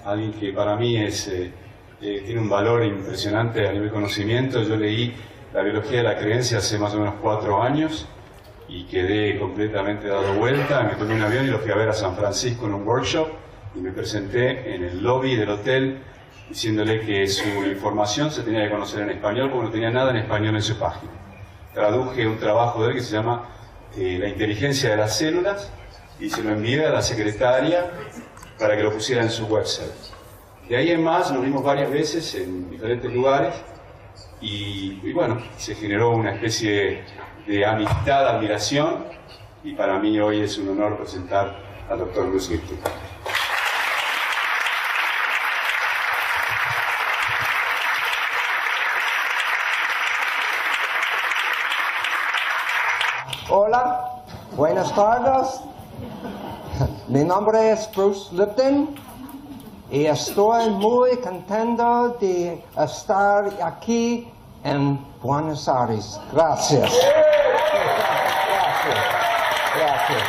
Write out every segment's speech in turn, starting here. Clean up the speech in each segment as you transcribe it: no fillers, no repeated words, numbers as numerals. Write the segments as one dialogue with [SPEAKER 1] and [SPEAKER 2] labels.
[SPEAKER 1] alguien que para mí tiene un valor impresionante a nivel conocimiento. Yo leí La biología de la creencia hace más o menos 4 años y quedé completamente dado vuelta. Me tomé un avión y lo fui a ver a San Francisco en un workshop y me presenté en el lobby del hotel diciéndole que su información se tenía que conocer en español porque no tenía nada en español en su página. Traduje un trabajo de él que se llama La inteligencia de las células y se lo envié a la secretaria para que lo pusiera en su website. De ahí en más nos vimos varias veces en diferentes lugares y bueno, se generó una especie de amistad, admiración, y para mí hoy es un honor presentar al Dr. Bruce Lipton.
[SPEAKER 2] Hola, buenas tardes. Mi nombre es Bruce Lipton y estoy muy contento de estar aquí en Buenos Aires. Gracias. Gracias.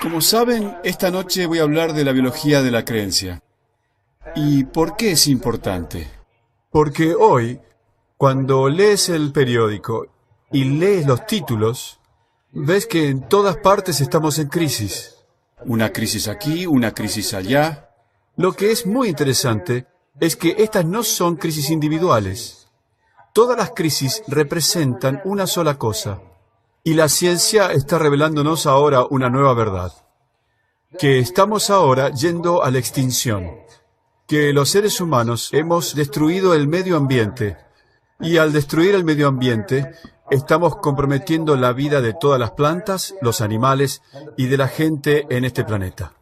[SPEAKER 3] Como saben, esta noche voy a hablar de la biología de la creencia. ¿Y por qué es importante? Porque hoy, cuando lees el periódico y lees los títulos, ves que en todas partes estamos en crisis. Una crisis aquí, una crisis allá. Lo que es muy interesante es que estas no son crisis individuales. Todas las crisis representan una sola cosa. Y la ciencia está revelándonos ahora una nueva verdad. Que estamos ahora yendo a la extinción. Que los seres humanos hemos destruido el medio ambiente. Y al destruir el medio ambiente, estamos comprometiendo la vida de todas las plantas, los animales y de la gente en este planeta.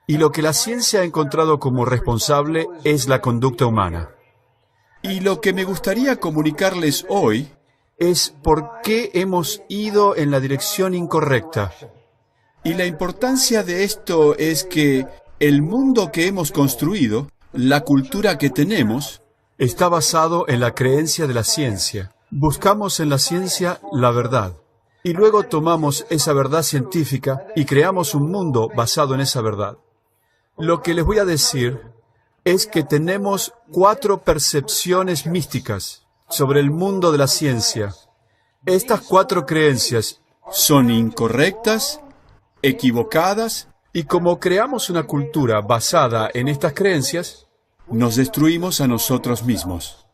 [SPEAKER 3] Y lo que la ciencia ha encontrado como responsable es la conducta humana. Y lo que me gustaría comunicarles hoy es por qué hemos ido en la dirección incorrecta. Y la importancia de esto es que el mundo que hemos construido, la cultura que tenemos, está basado en la creencia de la ciencia. Buscamos en la ciencia la verdad. Y luego tomamos esa verdad científica y creamos un mundo basado en esa verdad. Lo que les voy a decir es que tenemos 4 percepciones místicas sobre el mundo de la ciencia. Estas 4 creencias son incorrectas, equivocadas, y como creamos una cultura basada en estas creencias, nos destruimos a nosotros mismos.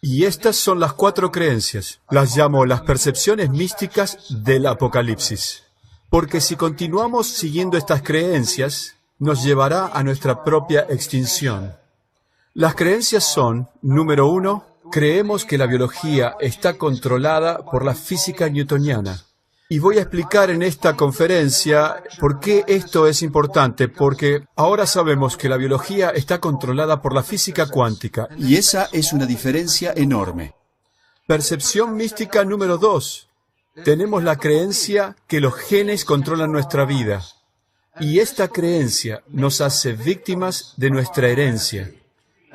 [SPEAKER 3] Y estas son las 4 creencias. Las llamo las percepciones místicas del Apocalipsis. Porque si continuamos siguiendo estas creencias, nos llevará a nuestra propia extinción. Las creencias son, número 1, creemos que la biología está controlada por la física newtoniana. Y voy a explicar en esta conferencia por qué esto es importante, porque ahora sabemos que la biología está controlada por la física cuántica.
[SPEAKER 4] Y esa es una diferencia enorme.
[SPEAKER 3] Percepción mística número 2. Tenemos la creencia que los genes controlan nuestra vida. Y esta creencia nos hace víctimas de nuestra herencia.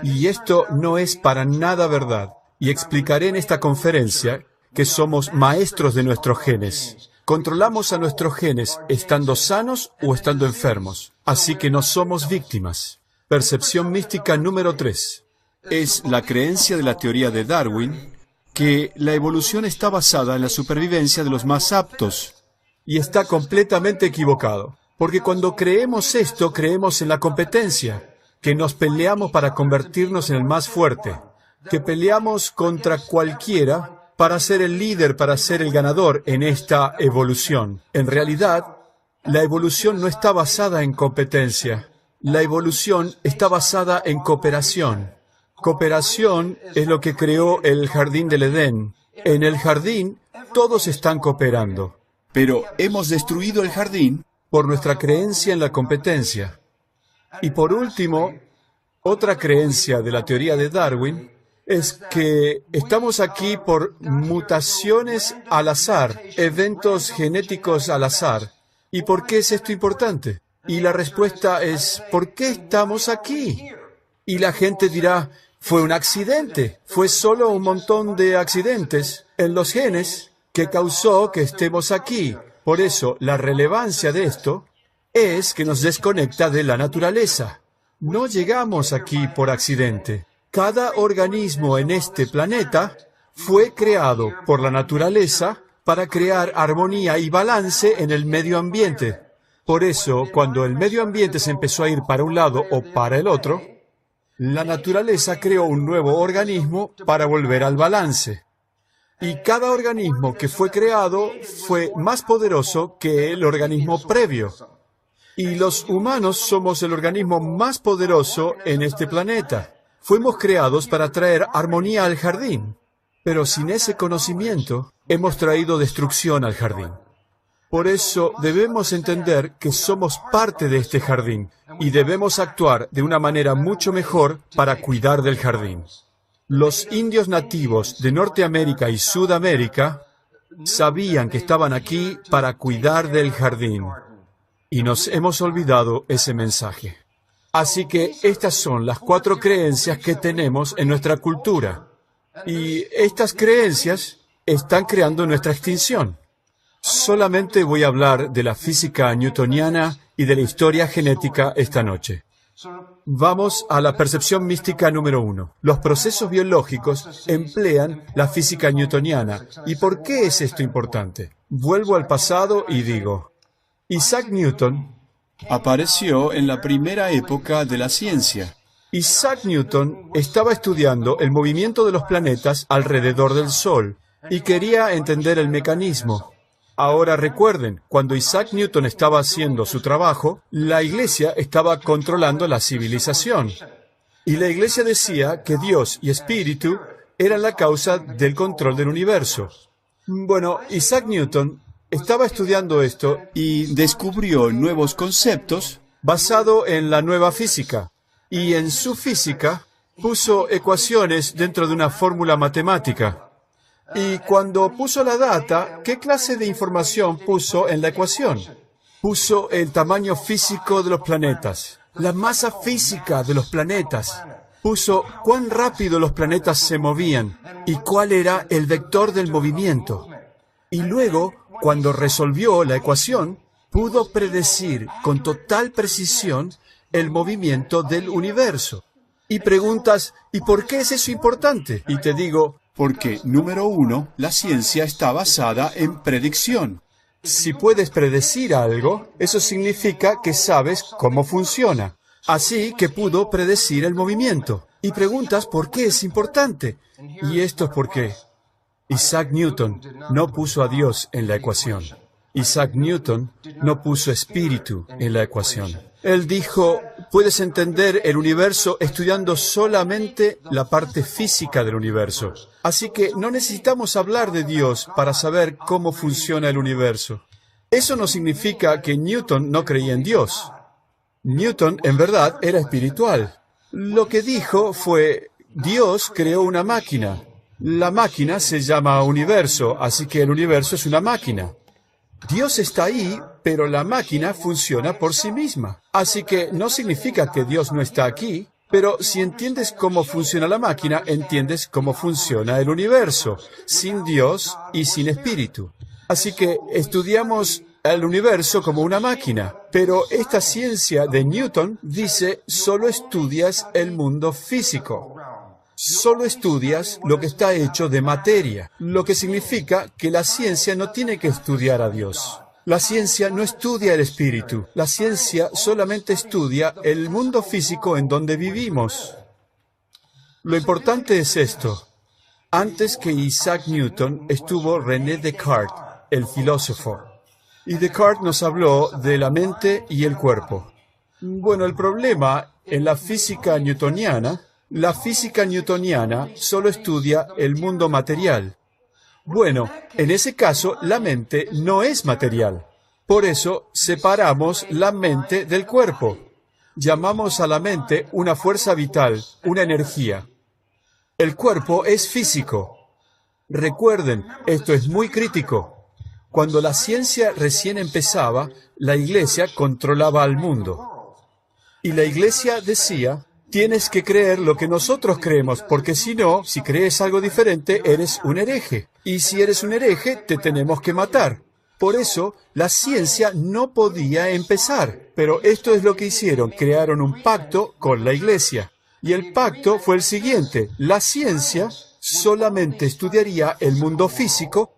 [SPEAKER 3] Y esto no es para nada verdad. Y explicaré en esta conferencia que somos maestros de nuestros genes. Controlamos a nuestros genes estando sanos o estando enfermos. Así que no somos víctimas. Percepción mística número 3.
[SPEAKER 4] Es la creencia de la teoría de Darwin que la evolución está basada en la supervivencia de los más aptos.
[SPEAKER 3] Y está completamente equivocado. Porque cuando creemos esto, creemos en la competencia, que nos peleamos para convertirnos en el más fuerte, que peleamos contra cualquiera para ser el líder, para ser el ganador en esta evolución. En realidad, la evolución no está basada en competencia. La evolución está basada en cooperación. Cooperación es lo que creó el jardín del Edén. En el jardín, todos están cooperando.
[SPEAKER 4] Pero hemos destruido el jardín
[SPEAKER 3] por nuestra creencia en la competencia. Y por último, otra creencia de la teoría de Darwin es que estamos aquí por mutaciones al azar, eventos genéticos al azar. ¿Y por qué es esto importante? Y la respuesta es, ¿por qué estamos aquí? Y la gente dirá, fue un accidente, fue solo un montón de accidentes en los genes que causó que estemos aquí. Por eso, la relevancia de esto es que nos desconecta de la naturaleza. No llegamos aquí por accidente. Cada organismo en este planeta fue creado por la naturaleza para crear armonía y balance en el medio ambiente. Por eso, cuando el medio ambiente se empezó a ir para un lado o para el otro, la naturaleza creó un nuevo organismo para volver al balance. Y cada organismo que fue creado fue más poderoso que el organismo previo. Y los humanos somos el organismo más poderoso en este planeta. Fuimos creados para traer armonía al jardín. Pero sin ese conocimiento, hemos traído destrucción al jardín. Por eso debemos entender que somos parte de este jardín y debemos actuar de una manera mucho mejor para cuidar del jardín. Los indios nativos de Norteamérica y Sudamérica sabían que estaban aquí para cuidar del jardín. Y nos hemos olvidado ese mensaje. Así que estas son las 4 creencias que tenemos en nuestra cultura. Y estas creencias están creando nuestra extinción. Solamente voy a hablar de la física newtoniana y de la historia genética esta noche. Vamos a la percepción mística número 1. Los procesos biológicos emplean la física newtoniana. ¿Y por qué es esto importante? Vuelvo al pasado y digo, Isaac Newton
[SPEAKER 4] Apareció en la primera época de la ciencia.
[SPEAKER 3] Isaac Newton estaba estudiando el movimiento de los planetas alrededor del Sol y quería entender el mecanismo. Ahora recuerden, cuando Isaac Newton estaba haciendo su trabajo, la Iglesia estaba controlando la civilización. Y la Iglesia decía que Dios y Espíritu eran la causa del control del universo. Bueno, Isaac Newton estaba estudiando esto y
[SPEAKER 4] Descubrió nuevos conceptos
[SPEAKER 3] basado en la nueva física. Y en su física puso ecuaciones dentro de una fórmula matemática. Y cuando puso la data, ¿qué clase de información puso en la ecuación? Puso el tamaño físico de los planetas, la masa física de los planetas. Puso cuán rápido los planetas se movían y cuál era el vector del movimiento. Y luego, cuando resolvió la ecuación, pudo predecir con total precisión el movimiento del universo. Y preguntas, ¿y por qué es eso importante? Y te digo,
[SPEAKER 4] porque, número 1, la ciencia está basada en predicción.
[SPEAKER 3] si puedes predecir algo, eso significa que sabes cómo funciona. Así que pudo predecir el movimiento. Y preguntas por qué es importante. Y esto es por qué. Isaac Newton no puso a Dios en la ecuación. Isaac Newton no puso espíritu en la ecuación. Él dijo, puedes entender el universo estudiando solamente la parte física del universo. Así que no necesitamos hablar de Dios para saber cómo funciona el universo. Eso no significa que Newton no creía en Dios. Newton, en verdad, era espiritual. Lo que dijo fue, Dios creó una máquina. La máquina se llama universo, así que el universo es una máquina. Dios está ahí, pero la máquina funciona por sí misma. Así que no significa que Dios no está aquí, pero si entiendes cómo funciona la máquina, entiendes cómo funciona el universo, sin Dios y sin espíritu. Así que estudiamos el universo como una máquina, pero esta ciencia de Newton dice, solo estudias el mundo físico. Solo estudias lo que está hecho de materia, lo que significa que la ciencia no tiene que estudiar a Dios. La ciencia no estudia el espíritu, la ciencia solamente estudia el mundo físico en donde vivimos. Lo importante es esto. Antes que Isaac Newton estuvo René Descartes, el filósofo. Y Descartes nos habló de la mente y el cuerpo. Bueno, el problema en la física newtoniana solo estudia el mundo material. Bueno, en ese caso, la mente no es material. Por eso, separamos la mente del cuerpo. Llamamos a la mente una fuerza vital, una energía. El cuerpo es físico. Recuerden, esto es muy crítico. Cuando la ciencia recién empezaba, la Iglesia controlaba al mundo. Y la Iglesia decía, tienes que creer lo que nosotros creemos, porque si no, si crees algo diferente, eres un hereje. Y si eres un hereje, te tenemos que matar.
[SPEAKER 4] Por eso, la ciencia no podía empezar. Pero esto es lo que hicieron. Crearon un pacto con la Iglesia. Y el pacto fue el siguiente. La ciencia solamente estudiaría el mundo físico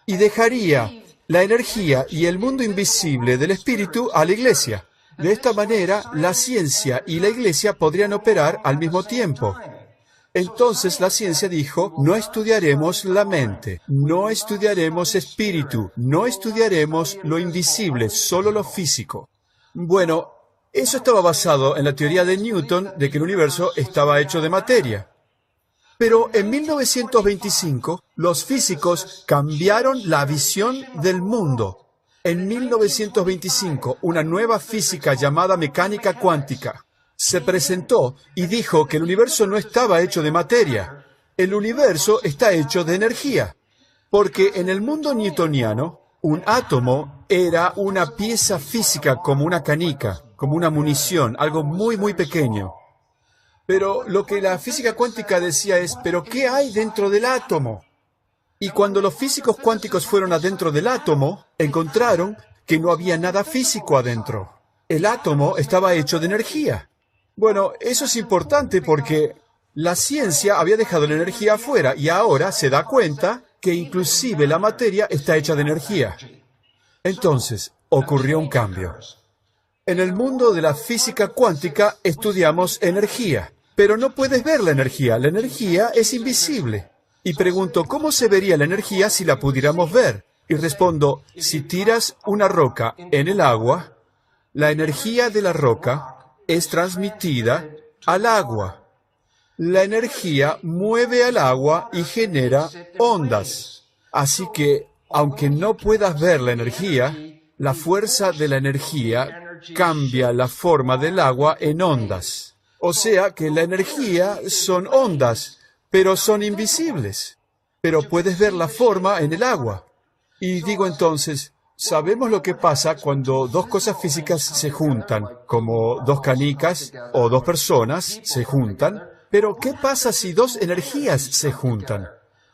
[SPEAKER 4] y dejaría la energía y el mundo invisible del espíritu a la Iglesia. De esta manera, la ciencia y la Iglesia podrían operar al mismo tiempo. Entonces la ciencia dijo, no estudiaremos la mente, no estudiaremos espíritu, no estudiaremos lo invisible, solo lo físico. Bueno, eso estaba basado en la teoría de Newton de que el universo estaba hecho de materia. Pero en 1925, los físicos cambiaron la visión del mundo. En 1925, una nueva física llamada mecánica cuántica se presentó y dijo que el universo no estaba hecho de materia. El universo está hecho de energía. Porque en el mundo newtoniano, un átomo era una pieza física como una canica, como una munición, algo muy, muy pequeño. Pero lo que la física cuántica decía es, ¿pero qué hay dentro del átomo? Y cuando los físicos cuánticos fueron adentro del átomo, encontraron que no había nada físico adentro. El átomo estaba hecho de energía. Bueno, eso es importante porque la ciencia había dejado la energía afuera y ahora se da cuenta que inclusive la materia está hecha de energía. Entonces, ocurrió un cambio. En el mundo de la física cuántica estudiamos energía, pero no puedes ver la energía es invisible. Y pregunto, ¿cómo se vería la energía si la pudiéramos ver? Y respondo, si tiras una roca en el agua, la energía de la roca es transmitida al agua. La energía mueve al agua y genera ondas. Así que, aunque no puedas ver la energía, la fuerza de la energía cambia la forma del agua en ondas. O sea que la energía son ondas, pero son invisibles. Pero puedes ver la forma en el agua. Y digo entonces, sabemos lo que pasa cuando dos cosas físicas se juntan, como dos canicas o dos personas se juntan. Pero ¿qué pasa si dos energías se juntan?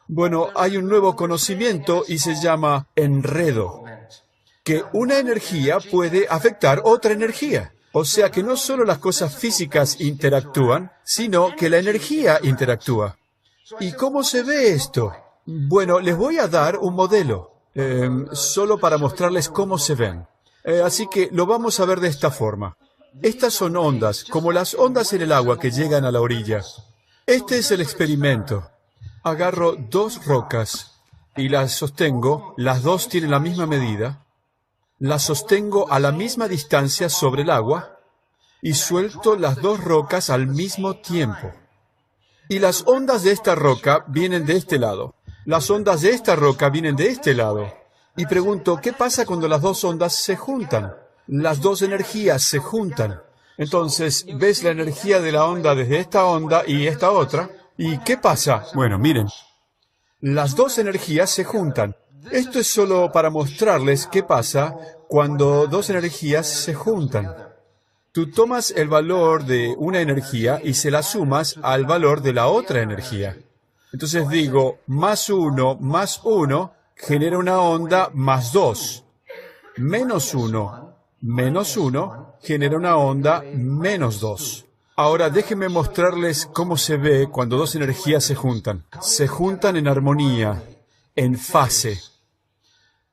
[SPEAKER 4] Bueno, hay un nuevo conocimiento y se llama enredo. Que una energía puede afectar otra energía. O sea que no solo las cosas físicas interactúan, sino que la energía interactúa. ¿Y cómo se ve esto? Bueno, les voy a dar un modelo, solo para mostrarles cómo se ven. Así que lo vamos a ver de esta forma. Estas son ondas, como las ondas en el agua que llegan a la orilla. Este es el experimento. Agarro dos rocas y las sostengo, las dos tienen la misma medida. Las sostengo a la misma distancia sobre el agua y suelto las dos rocas al mismo tiempo. Y las ondas de esta roca vienen de este lado. Las ondas de esta roca vienen de este lado. Y pregunto, ¿qué pasa cuando las dos ondas se juntan? Las dos energías se juntan. Entonces, ves la energía de la onda desde esta onda y esta otra. ¿Y qué pasa? Bueno, miren. Las dos energías se juntan. Esto es solo para mostrarles qué pasa cuando dos energías se juntan. Tú tomas el valor de una energía y se la sumas al valor de la otra energía. Entonces digo, más uno genera una onda más dos. Menos uno genera una onda menos dos. Ahora déjenme mostrarles cómo se ve cuando dos energías se juntan. Se juntan en armonía, en fase.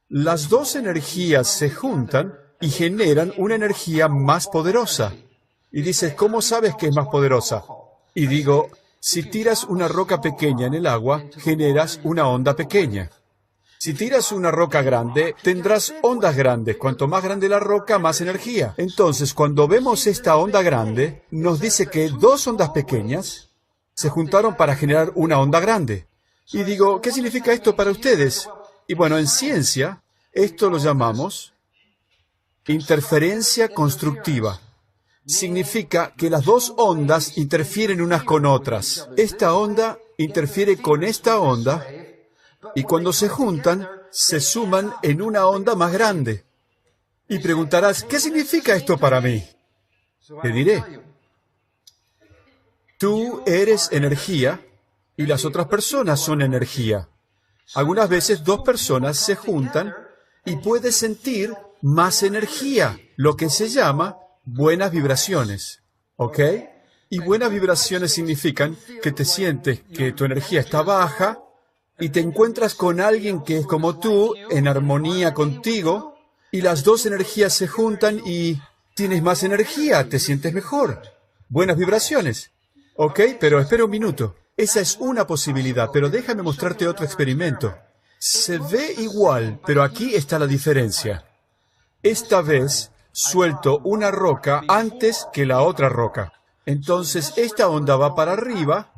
[SPEAKER 4] Las dos energías se juntan y generan una energía más poderosa. Y dices, ¿cómo sabes que es más poderosa? Y digo, si tiras una roca pequeña en el agua, generas una onda pequeña. Si tiras una roca grande, tendrás ondas grandes. Cuanto más grande la roca, más energía. Entonces, cuando vemos esta onda grande, nos dice que dos ondas pequeñas se juntaron para generar una onda grande. Y digo, ¿qué significa esto para ustedes? Y bueno, en ciencia, esto lo llamamos interferencia constructiva. Significa que las dos ondas interfieren unas con otras. Esta onda interfiere con esta onda y cuando se juntan, se suman en una onda más grande. Y preguntarás, ¿qué significa esto para mí? Te diré. Tú eres energía y las otras personas son energía. Algunas veces dos personas se juntan y puedes sentir más energía, lo que se llama buenas vibraciones. ¿Ok? Y buenas vibraciones significan que te sientes que tu energía está baja y te encuentras con alguien que es como tú, en armonía contigo, y las dos energías se juntan y tienes más energía, te sientes mejor. Buenas vibraciones. ¿Ok? Pero espera un minuto. Esa es una posibilidad, pero déjame mostrarte otro experimento. Se ve igual, pero aquí está la diferencia. Esta vez suelto una roca antes que la otra roca. Entonces esta onda va para arriba,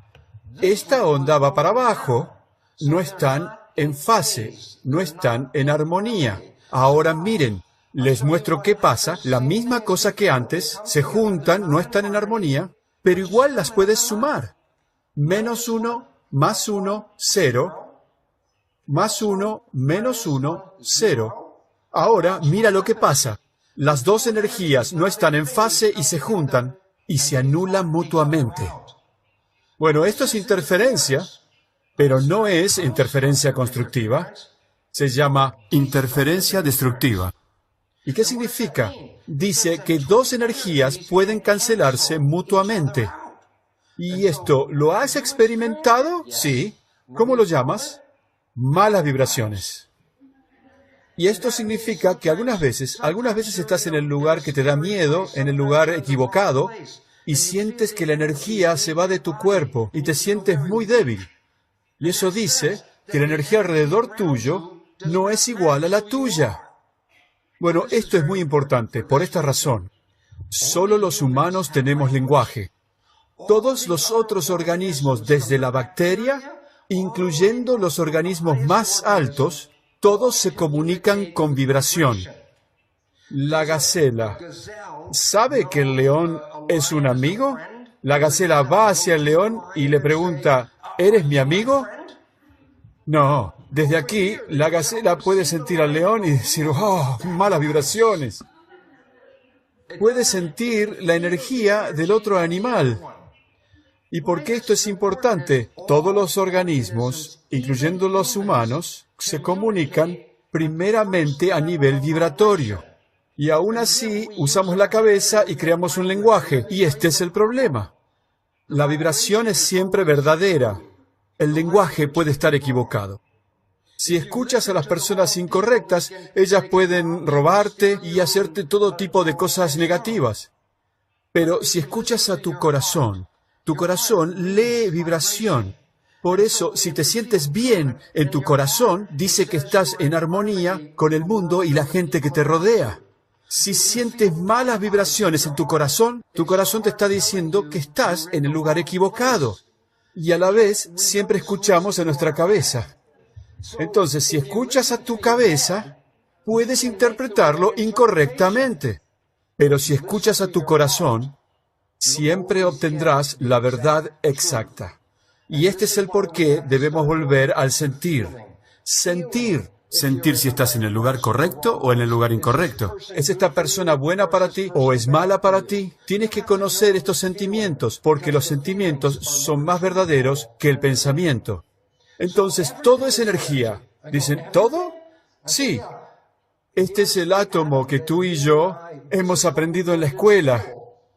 [SPEAKER 4] esta onda va para abajo. No están en fase, no están en armonía. Ahora miren, les muestro qué pasa. La misma cosa que antes, se juntan, no están en armonía, pero igual las puedes sumar. -1, +1, 0. +1, -1, 0. Ahora, mira lo que pasa. Las dos energías no están en fase y se juntan y se anulan mutuamente. Bueno, esto es interferencia, pero no es interferencia constructiva. Se llama interferencia destructiva. ¿Y qué significa? Dice que dos energías pueden cancelarse mutuamente. ¿Y esto lo has experimentado? Sí. ¿Cómo lo llamas? Malas vibraciones. Y esto significa que algunas veces estás en el lugar que te da miedo, en el lugar equivocado, y sientes que la energía se va de tu cuerpo y te sientes muy débil. Y eso dice que la energía alrededor tuyo no es igual a la tuya. Bueno, esto es muy importante por esta razón. Solo los humanos tenemos lenguaje. Todos los otros organismos, desde la bacteria, incluyendo los organismos más altos, todos se comunican con vibración. La gacela, ¿sabe que el león es un amigo? La gacela va hacia el león y le pregunta, ¿eres mi amigo? No, desde aquí la gacela puede sentir al león y decir, ¡oh, malas vibraciones! Puede sentir la energía del otro animal. ¿Y por qué esto es importante? Todos los organismos, incluyendo los humanos, se comunican primeramente a nivel vibratorio. Y aún así, usamos la cabeza y creamos un lenguaje. Y este es el problema. La vibración es siempre verdadera. El lenguaje puede estar equivocado. Si escuchas a las personas incorrectas, ellas pueden robarte y hacerte todo tipo de cosas negativas. Pero si escuchas a tu corazón lee vibración. Por eso, si te sientes bien en tu corazón, dice que estás en armonía con el mundo y la gente que te rodea. Si sientes malas vibraciones en tu corazón te está diciendo que estás en el lugar equivocado. Y a la vez, siempre escuchamos a nuestra cabeza. Entonces, si escuchas a tu cabeza, puedes interpretarlo incorrectamente. Pero si escuchas a tu corazón, siempre obtendrás la verdad exacta. Y este es el por qué debemos volver al sentir. Sentir. Sentir si estás en el lugar correcto o en el lugar incorrecto. ¿Es esta persona buena para ti o es mala para ti? Tienes que conocer estos sentimientos, porque los sentimientos son más verdaderos que el pensamiento. Entonces, todo es energía. ¿Dicen todo? Sí. Este es el átomo que tú y yo hemos aprendido en la escuela.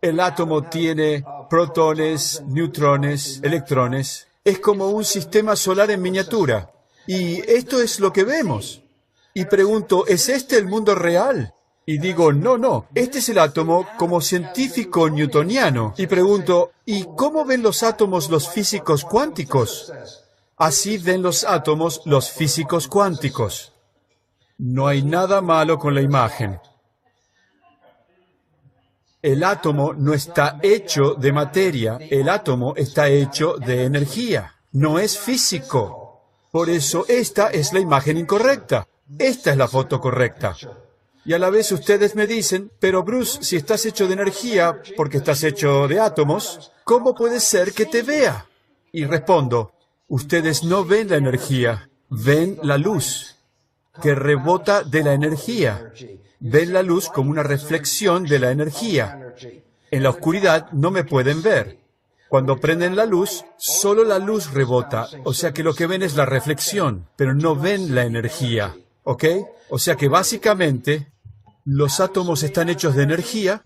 [SPEAKER 4] El átomo tiene protones, neutrones, electrones. Es como un sistema solar en miniatura. Y esto es lo que vemos. Y pregunto, ¿es este el mundo real? Y digo, no, este es el átomo como científico newtoniano. Y pregunto, ¿y cómo ven los átomos los físicos cuánticos? Así ven los átomos los físicos cuánticos. No hay nada malo con la imagen. El átomo no está hecho de materia, el átomo está hecho de energía. No es físico. Por eso esta es la imagen incorrecta. Esta es la foto correcta. Y a la vez ustedes me dicen, pero Bruce, si estás hecho de energía, porque estás hecho de átomos, ¿cómo puede ser que te vea? Y respondo, ustedes no ven la energía, ven la luz, que rebota de la energía. Ven la luz como una reflexión de la energía. En la oscuridad no me pueden ver. Cuando prenden la luz, solo la luz rebota, o sea que lo que ven es la reflexión, pero no ven la energía. ¿Ok? O sea que básicamente los átomos están hechos de energía,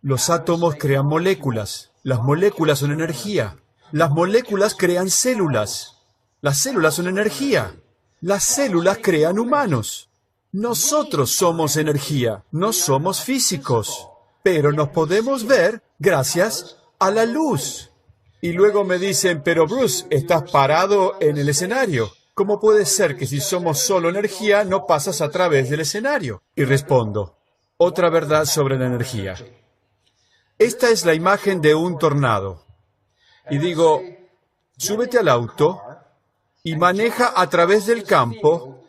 [SPEAKER 4] los átomos crean moléculas, las moléculas son energía, las moléculas crean células, las células son energía, las células crean humanos. Nosotros somos energía, no somos físicos, pero nos podemos ver gracias a la luz. Y luego me dicen, pero Bruce, estás parado en el escenario. ¿Cómo puede ser que si somos solo energía no pasas a través del escenario? Y respondo, otra verdad sobre la energía. Esta es la imagen de un tornado. Y digo, súbete al auto y maneja a través del campo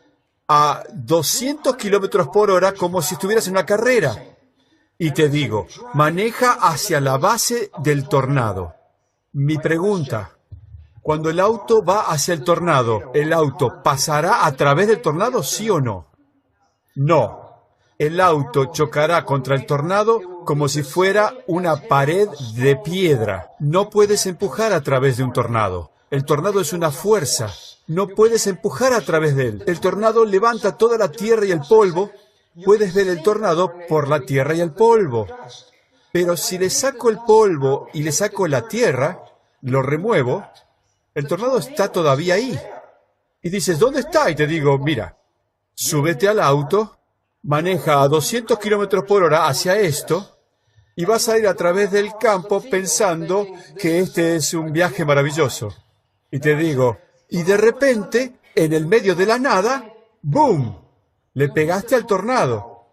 [SPEAKER 4] a 200 kilómetros por hora como si estuvieras en una carrera. Y te digo, maneja hacia la base del tornado. Mi pregunta, cuando el auto va hacia el tornado, ¿el auto pasará a través del tornado, sí o no? No. El auto chocará contra el tornado como si fuera una pared de piedra. No puedes empujar a través de un tornado. El tornado es una fuerza. No puedes empujar a través de él. El tornado levanta toda la tierra y el polvo. Puedes ver el tornado por la tierra y el polvo. Pero si le saco el polvo y le saco la tierra, lo remuevo, el tornado está todavía ahí. Y dices, ¿dónde está? Y te digo, mira, súbete al auto, maneja a 200 kilómetros por hora hacia esto, y vas a ir a través del campo pensando que este es un viaje maravilloso. Y te digo, y de repente, en el medio de la nada, ¡boom!, le pegaste al tornado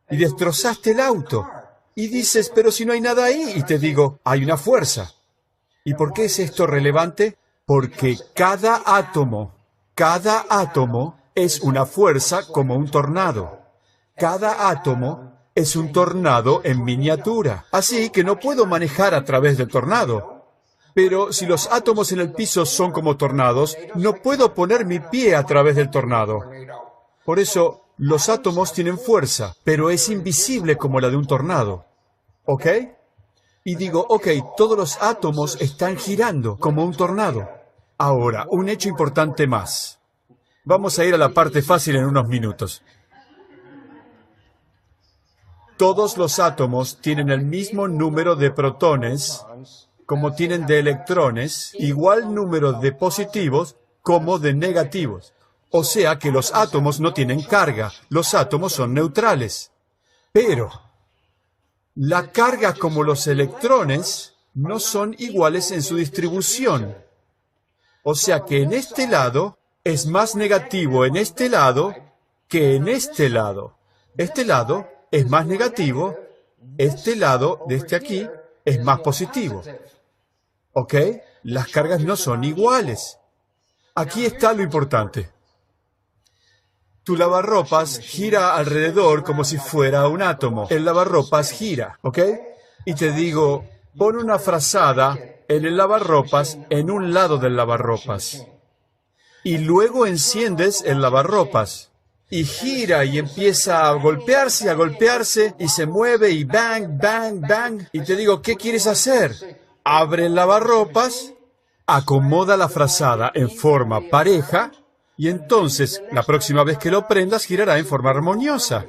[SPEAKER 4] y destrozaste el auto. Y dices, pero si no hay nada ahí. Y te digo, hay una fuerza. ¿Y por qué es esto relevante? Porque cada átomo es una fuerza como un tornado. Cada átomo es un tornado en miniatura. Así que no puedo manejar a través del tornado. Pero si los átomos en el piso son como tornados, no puedo poner mi pie a través del tornado. Por eso, los átomos tienen fuerza, pero es invisible como la de un tornado. ¿Ok? Y digo, ok, todos los átomos están girando como un tornado. Ahora, un hecho importante más. Vamos a ir a la parte fácil en unos minutos. Todos los átomos tienen el mismo número de protones como tienen de electrones, igual número de positivos como de negativos. O sea que los átomos no tienen carga, los átomos son neutrales. Pero la carga como los electrones no son iguales en su distribución. O sea que en este lado es más negativo en este lado que en este lado. Este lado es más negativo, este lado de este aquí es más positivo. ¿Ok? Las cargas no son iguales. Aquí está lo importante. Tu lavarropas gira alrededor como si fuera un átomo. El lavarropas gira, ¿ok? Y te digo, pon una frazada en el lavarropas en un lado del lavarropas. Y luego enciendes el lavarropas. Y gira y empieza a golpearse y se mueve y bang, bang, bang. Y te digo, ¿qué quieres hacer? Abre el lavarropas, acomoda la frazada en forma pareja. Y entonces, la próxima vez que lo prendas, girará en forma armoniosa.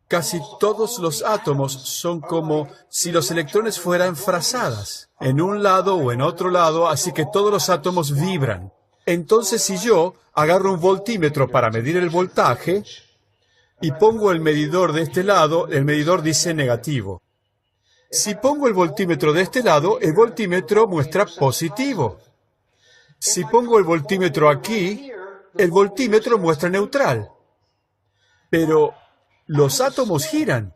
[SPEAKER 4] Casi todos los átomos son como si los electrones fueran frazadas, en un lado o en otro lado, así que todos los átomos vibran. Entonces, si yo agarro un voltímetro para medir el voltaje y pongo el medidor de este lado, el medidor dice negativo. Si pongo el voltímetro de este lado, el voltímetro muestra positivo. Si pongo el voltímetro aquí, el voltímetro muestra neutral. Pero los átomos giran,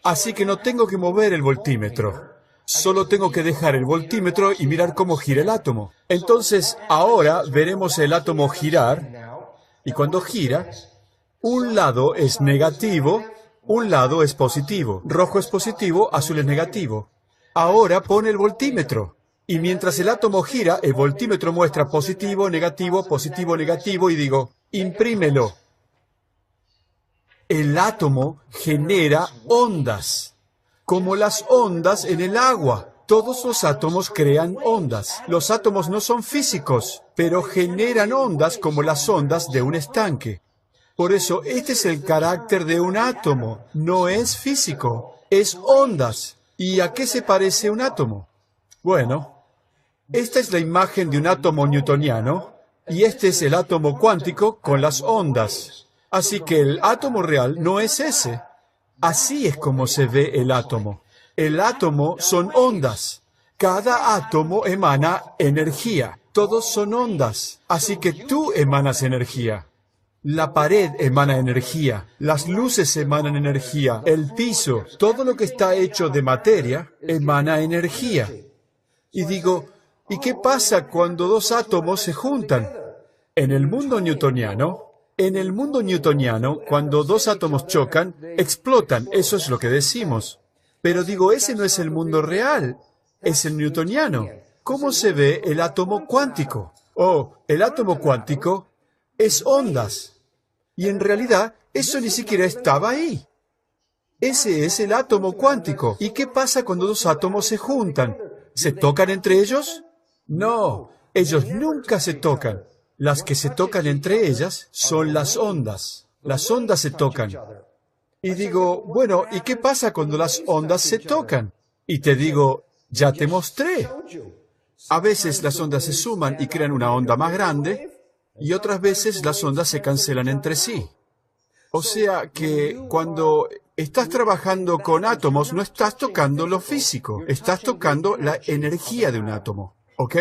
[SPEAKER 4] así que no tengo que mover el voltímetro. Solo tengo que dejar el voltímetro y mirar cómo gira el átomo. Entonces, ahora veremos el átomo girar, y cuando gira, un lado es negativo, un lado es positivo. Rojo es positivo, azul es negativo. Ahora pone el voltímetro. Y mientras el átomo gira, el voltímetro muestra positivo, negativo, positivo, negativo, y digo, imprímelo. El átomo genera ondas, como las ondas en el agua. Todos los átomos crean ondas. Los átomos no son físicos, pero generan ondas como las ondas de un estanque. Por eso, este es el carácter de un átomo. No es físico, es ondas. ¿Y a qué se parece un átomo? Bueno, esta es la imagen de un átomo newtoniano y este es el átomo cuántico con las ondas. Así que el átomo real no es ese. Así es como se ve el átomo. El átomo son ondas. Cada átomo emana energía. Todos son ondas. Así que tú emanas energía. La pared emana energía. Las luces emanan energía. El piso, todo lo que está hecho de materia, emana energía. Y digo, ¿y qué pasa cuando dos átomos se juntan? En el mundo newtoniano, cuando dos átomos chocan, explotan. Eso es lo que decimos. Pero digo, ese no es el mundo real. Es el newtoniano. ¿Cómo se ve el átomo cuántico? Oh, el átomo cuántico es ondas. Y en realidad, eso ni siquiera estaba ahí. Ese es el átomo cuántico. ¿Y qué pasa cuando dos átomos se juntan? ¿Se tocan entre ellos? No, ellos nunca se tocan. Las que se tocan entre ellas son las ondas. Las ondas se tocan. Y digo, bueno, ¿y qué pasa cuando las ondas se tocan? Y te digo, ya te mostré. A veces las ondas se suman y crean una onda más grande, y otras veces las ondas se cancelan entre sí. O sea que cuando estás trabajando con átomos, no estás tocando lo físico, estás tocando la energía de un átomo. ¿Ok?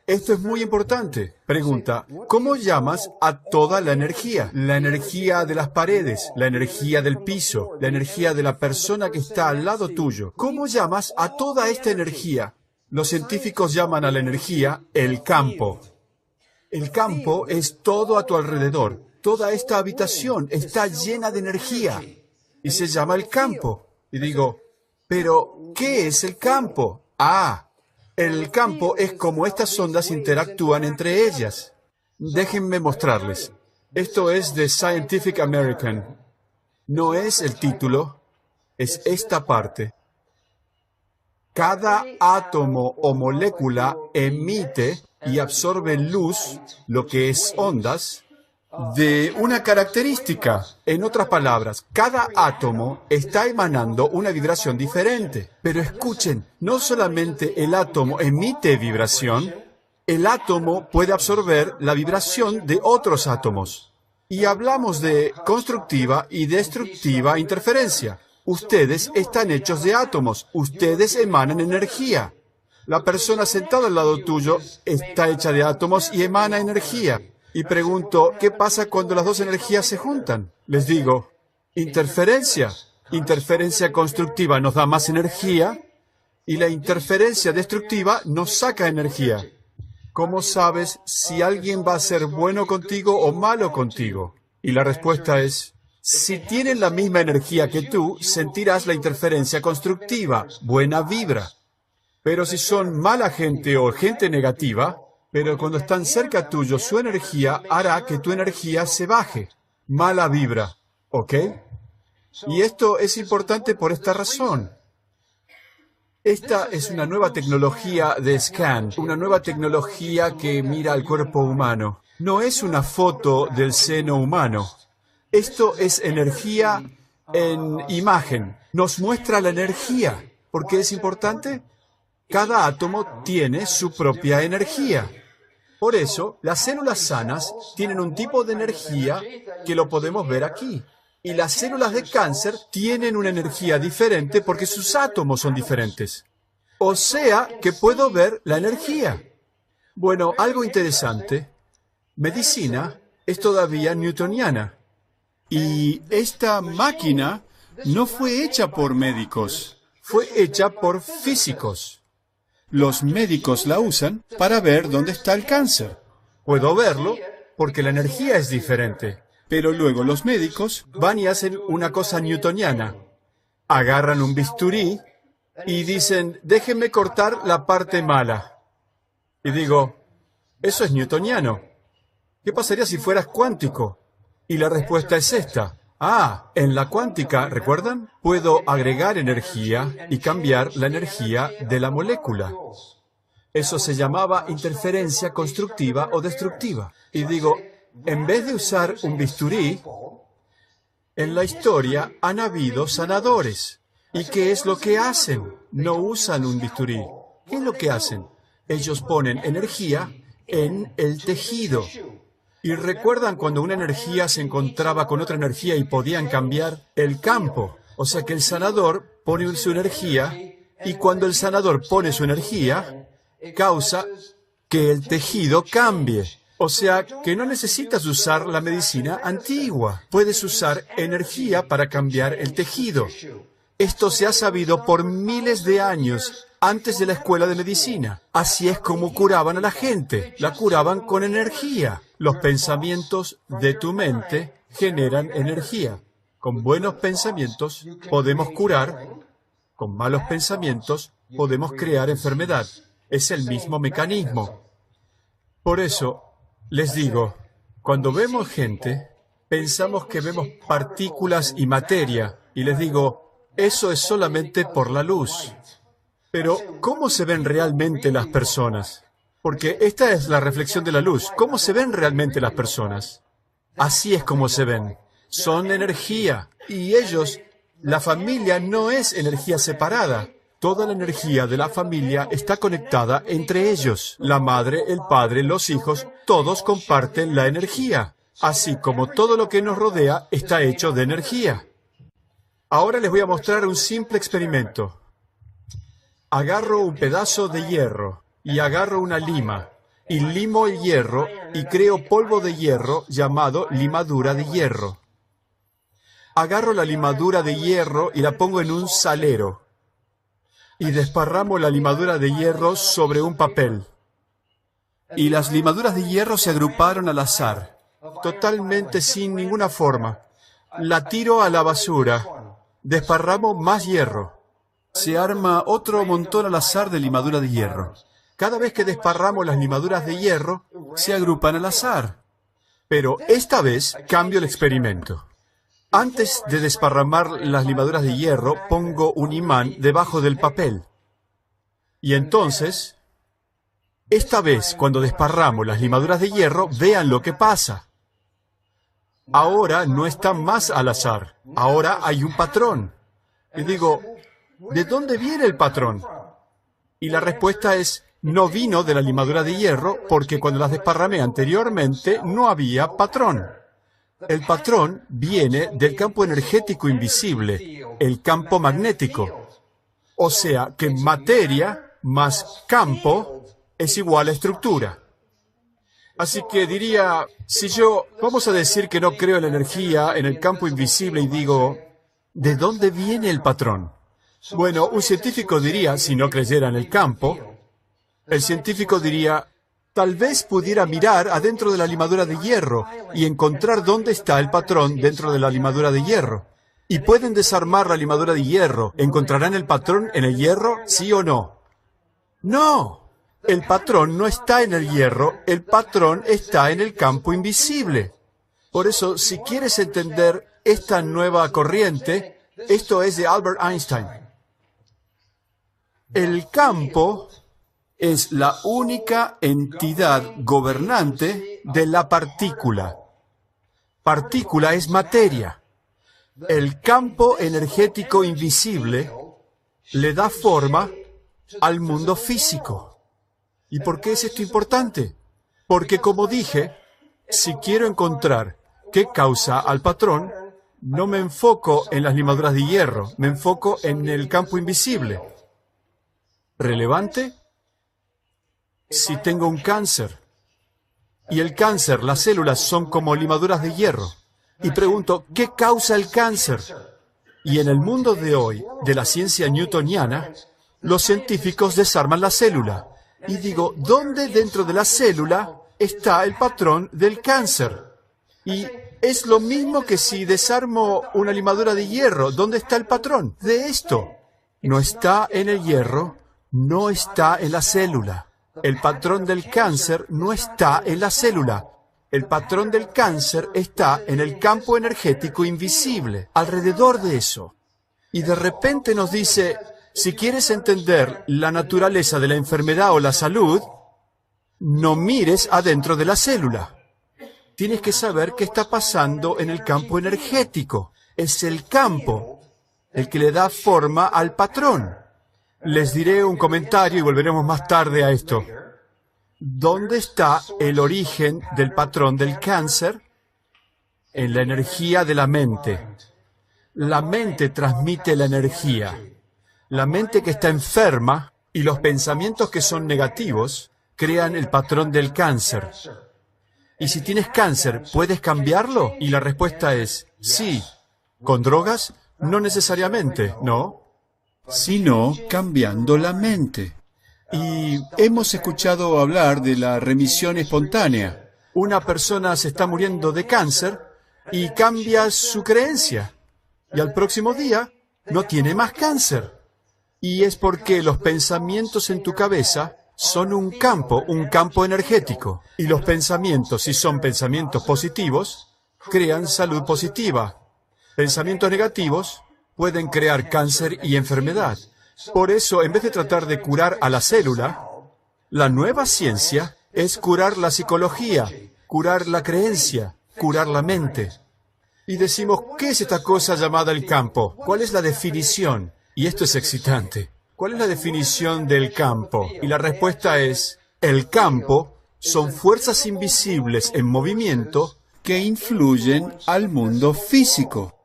[SPEAKER 4] Esto es muy importante. Pregunta, ¿cómo llamas a toda la energía? La energía de las paredes, la energía del piso, la energía de la persona que está al lado tuyo. ¿Cómo llamas a toda esta energía? Los científicos llaman a la energía el campo. El campo es todo a tu alrededor. Toda esta habitación está llena de energía. Y se llama el campo. Y digo, ¿pero qué es el campo? El campo es como estas ondas interactúan entre ellas. Déjenme mostrarles. Esto es de Scientific American. No es el título, es esta parte. Cada átomo o molécula emite y absorbe luz, lo que es ondas, de una característica. En otras palabras, cada átomo está emanando una vibración diferente. Pero escuchen, no solamente el átomo emite vibración, el átomo puede absorber la vibración de otros átomos. Y hablamos de constructiva y destructiva interferencia. Ustedes están hechos de átomos, ustedes emanan energía. La persona sentada al lado tuyo está hecha de átomos y emana energía. Y pregunto, ¿qué pasa cuando las dos energías se juntan? Les digo, interferencia. Interferencia constructiva nos da más energía y la interferencia destructiva nos saca energía. ¿Cómo sabes si alguien va a ser bueno contigo o malo contigo? Y la respuesta es, si tienen la misma energía que tú, sentirás la interferencia constructiva, buena vibra. Pero si son mala gente o gente negativa, pero cuando están cerca tuyo, su energía hará que tu energía se baje. Mala vibra, ¿ok? Y esto es importante por esta razón. Esta es una nueva tecnología de scan, una nueva tecnología que mira al cuerpo humano. No es una foto del seno humano. Esto es energía en imagen. Nos muestra la energía. ¿Por qué es importante? Cada átomo tiene su propia energía. Por eso, las células sanas tienen un tipo de energía que lo podemos ver aquí. Y las células de cáncer tienen una energía diferente porque sus átomos son diferentes. O sea, que puedo ver la energía. Bueno, algo interesante. Medicina es todavía newtoniana. Y esta máquina no fue hecha por médicos, fue hecha por físicos. Los médicos la usan para ver dónde está el cáncer. Puedo verlo porque la energía es diferente. Pero luego los médicos van y hacen una cosa newtoniana. Agarran un bisturí y dicen, déjenme cortar la parte mala. Y digo, eso es newtoniano. ¿Qué pasaría si fueras cuántico? Y la respuesta es esta. En la cuántica, ¿recuerdan? Puedo agregar energía y cambiar la energía de la molécula. Eso se llamaba interferencia constructiva o destructiva. Y digo, en vez de usar un bisturí, En la historia han habido sanadores. ¿Y qué es lo que hacen? No usan un bisturí. ¿Qué es lo que hacen? Ellos ponen energía en el tejido. ¿Y recuerdan cuando una energía se encontraba con otra energía y podían cambiar el campo? O sea que el sanador pone su energía y cuando el sanador pone su energía, causa que el tejido cambie. O sea que no necesitas usar la medicina antigua. Puedes usar energía para cambiar el tejido. Esto se ha sabido por miles de años antes de la escuela de medicina. Así es como curaban a la gente. La curaban con energía. Los pensamientos de tu mente generan energía. Con buenos pensamientos podemos curar. Con malos pensamientos podemos crear enfermedad. Es el mismo mecanismo. Por eso, les digo, cuando vemos gente, pensamos que vemos partículas y materia. Y les digo, eso es solamente por la luz. Pero, ¿cómo se ven realmente las personas? Porque esta es la reflexión de la luz. ¿Cómo se ven realmente las personas? Así es como se ven. Son energía. Y ellos, la familia no es energía separada. Toda la energía de la familia está conectada entre ellos. La madre, el padre, los hijos, todos comparten la energía. Así como todo lo que nos rodea está hecho de energía. Ahora les voy a mostrar un simple experimento. Agarro un pedazo de hierro y agarro una lima y limo el hierro y creo polvo de hierro llamado limadura de hierro. Agarro la limadura de hierro y la pongo en un salero y desparramo la limadura de hierro sobre un papel. Y las limaduras de hierro se agruparon al azar, totalmente sin ninguna forma. La tiro a la basura, desparramo más hierro. Se arma otro montón al azar de limadura de hierro. Cada vez que desparramos las limaduras de hierro, se agrupan al azar. Pero esta vez cambio el experimento. Antes de desparramar las limaduras de hierro, pongo un imán debajo del papel. Y entonces, esta vez, cuando desparramos las limaduras de hierro, vean lo que pasa. Ahora no está más al azar. Ahora hay un patrón. Y digo, ¿de dónde viene el patrón? Y la respuesta es, no vino de la limadura de hierro, porque cuando las desparramé anteriormente no había patrón. El patrón viene del campo energético invisible, el campo magnético. O sea que materia más campo es igual a estructura. Así que diría, si yo, vamos a decir que no creo en la energía, en el campo invisible, y digo, ¿de dónde viene el patrón? Bueno, un científico diría, si no creyera en el campo, el científico diría, tal vez pudiera mirar adentro de la limadura de hierro y encontrar dónde está el patrón dentro de la limadura de hierro. Y pueden desarmar la limadura de hierro. ¿Encontrarán el patrón en el hierro, sí o no? ¡No! El patrón no está en el hierro, el patrón está en el campo invisible. Por eso, si quieres entender esta nueva corriente, esto es de Albert Einstein. El campo es la única entidad gobernante de la partícula. Partícula es materia. El campo energético invisible le da forma al mundo físico. ¿Y por qué es esto importante? Porque, como dije, si quiero encontrar qué causa al patrón, no me enfoco en las limaduras de hierro, me enfoco en el campo invisible. ¿Relevante? Si tengo un cáncer, y el cáncer, las células son como limaduras de hierro, y pregunto, ¿qué causa el cáncer? Y en el mundo de hoy, de la ciencia newtoniana, los científicos desarman la célula. Y digo, ¿dónde dentro de la célula está el patrón del cáncer? Y es lo mismo que si desarmo una limadura de hierro. ¿Dónde está el patrón de esto? No está en el hierro, no está en la célula. El patrón del cáncer no está en la célula. El patrón del cáncer está en el campo energético invisible, alrededor de eso. Y de repente nos dice, si quieres entender la naturaleza de la enfermedad o la salud, no mires adentro de la célula. Tienes que saber qué está pasando en el campo energético. Es el campo el que le da forma al patrón. Les diré un comentario y volveremos más tarde a esto. ¿Dónde está el origen del patrón del cáncer? En la energía de la mente. La mente transmite la energía. La mente que está enferma y los pensamientos que son negativos crean el patrón del cáncer. Y si tienes cáncer, ¿puedes cambiarlo? Y la respuesta es sí. ¿Con drogas? No necesariamente, ¿no?
[SPEAKER 3] Sino cambiando la mente. Y hemos escuchado hablar de la remisión espontánea.
[SPEAKER 4] Una persona se está muriendo de cáncer y cambia su creencia. Y al próximo día no tiene más cáncer. Y es porque los pensamientos en tu cabeza son un campo energético. Y los pensamientos, si son pensamientos positivos, crean salud positiva. Pensamientos negativos pueden crear cáncer y enfermedad. Por eso, en vez de tratar de curar a la célula, la nueva ciencia es curar la psicología, curar la creencia, curar la mente. Y decimos, ¿qué es esta cosa llamada el campo? ¿Cuál es la definición? Y esto es excitante. ¿Cuál es la definición del campo? Y la respuesta es, el campo son fuerzas invisibles en movimiento
[SPEAKER 3] que influyen al mundo físico.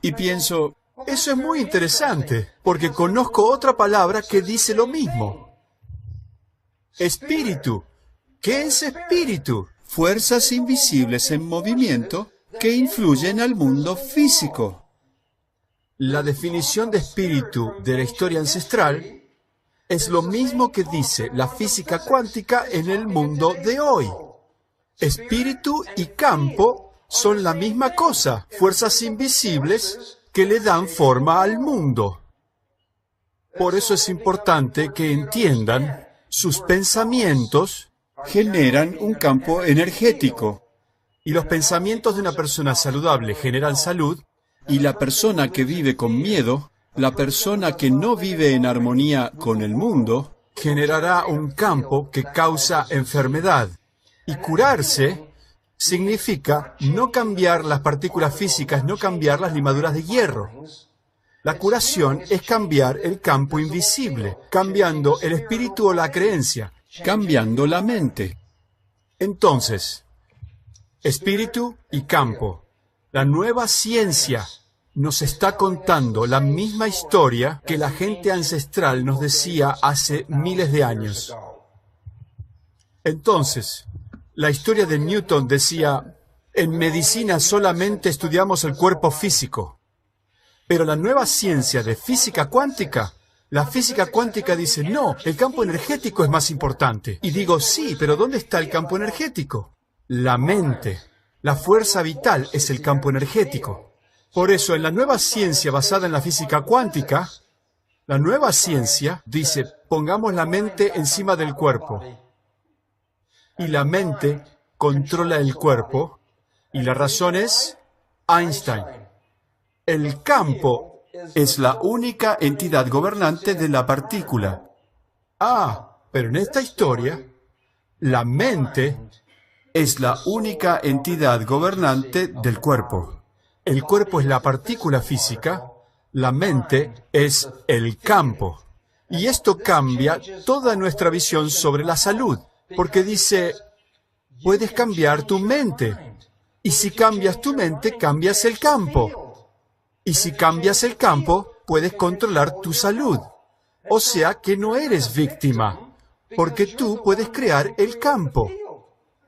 [SPEAKER 3] Y pienso,
[SPEAKER 4] eso es muy interesante, porque conozco otra palabra que dice lo mismo. Espíritu. ¿Qué es espíritu?
[SPEAKER 3] Fuerzas invisibles en movimiento que influyen al mundo físico.
[SPEAKER 4] La definición de espíritu de la historia ancestral es lo mismo que dice la física cuántica en el mundo de hoy. Espíritu y campo son la misma cosa, fuerzas invisibles que le dan forma al mundo. Por eso es importante que entiendan, sus pensamientos
[SPEAKER 3] generan un campo energético.
[SPEAKER 4] Y los pensamientos de una persona saludable generan salud.
[SPEAKER 3] Y la persona que vive con miedo, la persona que no vive en armonía con el mundo,
[SPEAKER 4] generará un campo que causa enfermedad. Y curarse significa no cambiar las partículas físicas, no cambiar las limaduras de hierro. La curación es cambiar el campo invisible, cambiando el espíritu o la creencia,
[SPEAKER 3] cambiando la mente.
[SPEAKER 4] Entonces, espíritu y campo. La nueva ciencia nos está contando la misma historia que la gente ancestral nos decía hace miles de años. Entonces, la historia de Newton decía, en medicina solamente estudiamos el cuerpo físico. Pero la nueva ciencia de física cuántica, la física cuántica dice, no, el campo energético es más importante. Y digo, sí, pero ¿dónde está el campo energético? La mente. La fuerza vital es el campo energético. Por eso, en la nueva ciencia basada en la física cuántica, la nueva ciencia dice, pongamos la mente encima del cuerpo. Y la mente controla el cuerpo, y la razón es Einstein. El campo es la única entidad gobernante de la partícula. Pero en esta historia, la mente es la única entidad gobernante del cuerpo. El cuerpo es la partícula física, la mente es el campo. Y esto cambia toda nuestra visión sobre la salud, porque dice, puedes cambiar tu mente. Y si cambias tu mente, cambias el campo. Y si cambias el campo, puedes controlar tu salud. O sea que no eres víctima, porque tú puedes crear el campo.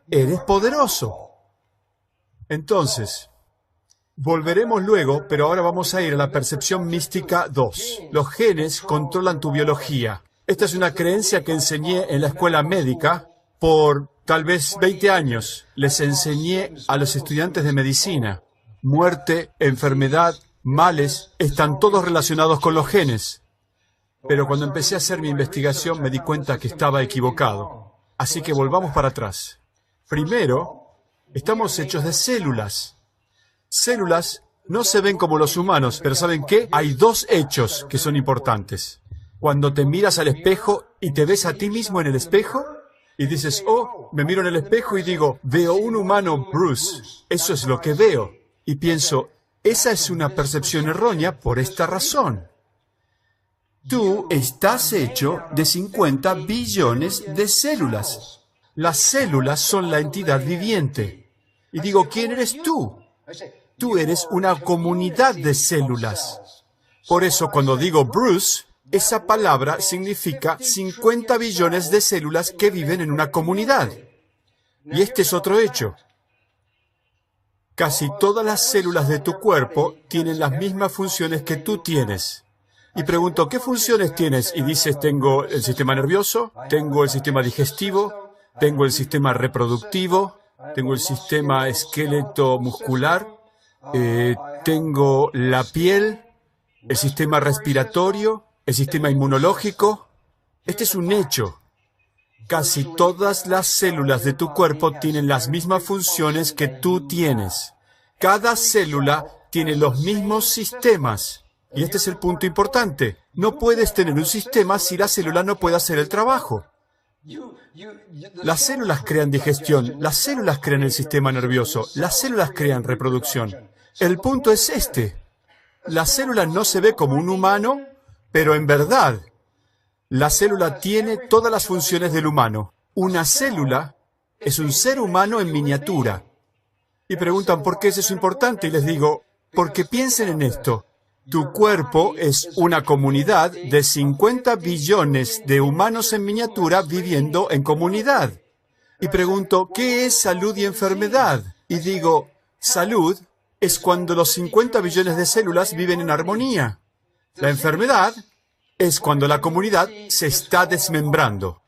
[SPEAKER 4] Eres poderoso. Entonces, volveremos luego, pero ahora vamos a ir a la percepción mística 2. Los genes controlan tu biología. Esta es una creencia que enseñé en la escuela médica por tal vez 20 años. Les enseñé a los estudiantes de medicina. Muerte, enfermedad, males, están todos relacionados con los genes. Pero cuando empecé a hacer mi investigación me di cuenta que estaba equivocado. Así que volvamos para atrás. Primero, estamos hechos de células. Células no se ven como los humanos, pero ¿saben qué? Hay dos hechos que son importantes. Cuando te miras al espejo y te ves a ti mismo en el espejo, y dices, oh, me miro en el espejo y digo, veo un humano Bruce. Eso es lo que veo. Y pienso, Esa es una percepción errónea por esta razón. Tú estás hecho de 50 billones de células. Las células son la entidad viviente. Y digo, ¿quién eres tú? Tú eres una comunidad de células. Por eso cuando digo Bruce, esa palabra significa 50 billones de células que viven en una comunidad. Y este es otro hecho. Casi todas las células de tu cuerpo tienen las mismas funciones que tú tienes. Y pregunto, ¿qué funciones tienes? Y dices, tengo el sistema nervioso, tengo el sistema digestivo, tengo el sistema reproductivo, tengo el sistema esqueleto muscular, tengo la piel, el sistema respiratorio, el sistema inmunológico. Este es un hecho. Casi todas las células de tu cuerpo tienen las mismas funciones que tú tienes. Cada célula tiene los mismos sistemas. Y este es el punto importante. No puedes tener un sistema si la célula no puede hacer el trabajo. Las células crean digestión, las células crean el sistema nervioso, las células crean reproducción. El punto es este. La célula no se ve como un humano, pero en verdad, la célula tiene todas las funciones del humano. Una célula es un ser humano en miniatura. Y preguntan, ¿por qué es eso importante? Y les digo, porque piensen en esto. Tu cuerpo es una comunidad de 50 billones de humanos en miniatura viviendo en comunidad. Y pregunto, ¿qué es salud y enfermedad? Y digo, salud es cuando los 50 billones de células viven en armonía. La enfermedad es cuando la comunidad se está desmembrando.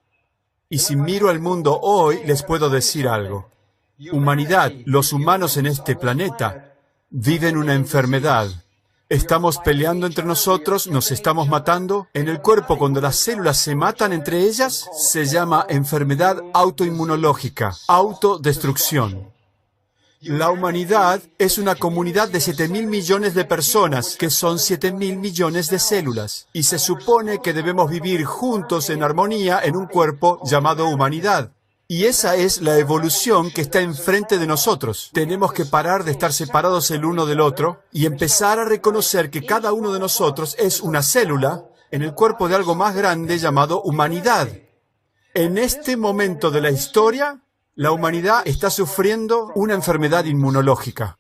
[SPEAKER 4] Y si miro al mundo hoy, les puedo decir algo. Humanidad, los humanos en este planeta, viven una enfermedad. Estamos peleando entre nosotros, nos estamos matando. En el cuerpo, cuando las células se matan entre ellas, se llama enfermedad autoinmunológica, autodestrucción. La humanidad es una comunidad de 7.000 millones de personas, que son 7.000 millones de células. Y se supone que debemos vivir juntos en armonía en un cuerpo llamado humanidad. Y esa es la evolución que está enfrente de nosotros. Tenemos que parar de estar separados el uno del otro y empezar a reconocer que cada uno de nosotros es una célula en el cuerpo de algo más grande llamado humanidad. En este momento de la historia, la humanidad está sufriendo una enfermedad inmunológica.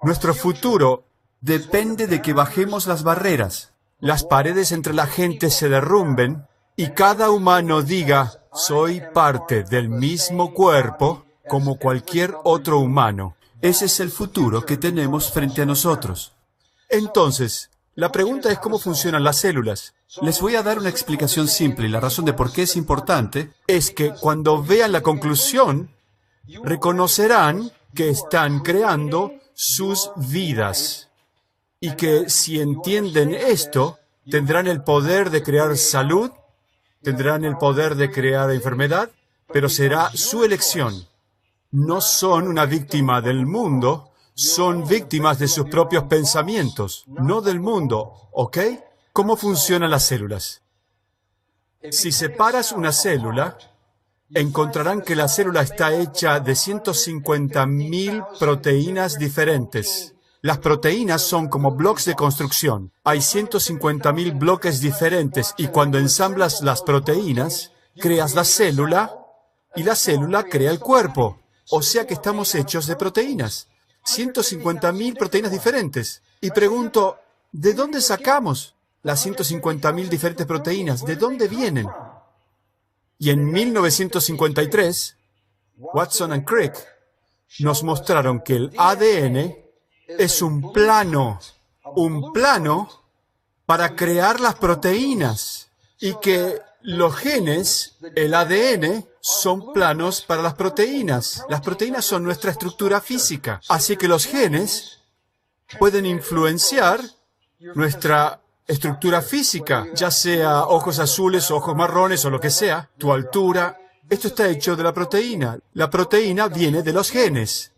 [SPEAKER 4] Nuestro futuro depende de que bajemos las barreras, las paredes entre la gente se derrumben y cada humano diga, soy parte del mismo cuerpo como cualquier otro humano. Ese es el futuro que tenemos frente a nosotros. Entonces, la pregunta es cómo funcionan las células. Les voy a dar una explicación simple y la razón de por qué es importante es que cuando vean la conclusión, reconocerán que están creando sus vidas. Y que si entienden esto, tendrán el poder de crear salud, tendrán el poder de crear enfermedad, pero será su elección. No son una víctima del mundo, son víctimas de sus propios pensamientos, no del mundo, ¿ok? ¿Cómo funcionan las células? Si separas una célula, encontrarán que la célula está hecha de 150.000 proteínas diferentes. Las proteínas son como bloques de construcción. Hay 150.000 bloques diferentes y cuando ensamblas las proteínas, creas la célula y la célula crea el cuerpo. O sea que estamos hechos de proteínas. 150.000 proteínas diferentes. Y pregunto, ¿de dónde sacamos las 150.000 diferentes proteínas? ¿De dónde vienen? Y en 1953, Watson y Crick nos mostraron que el ADN es un plano para crear las proteínas y que los genes, el ADN, son planos para las proteínas. Las proteínas son nuestra estructura física, así que los genes pueden influenciar nuestra estructura física, ya sea ojos azules, ojos marrones o lo que sea, tu altura. Esto está hecho de la proteína. La proteína viene de los genes.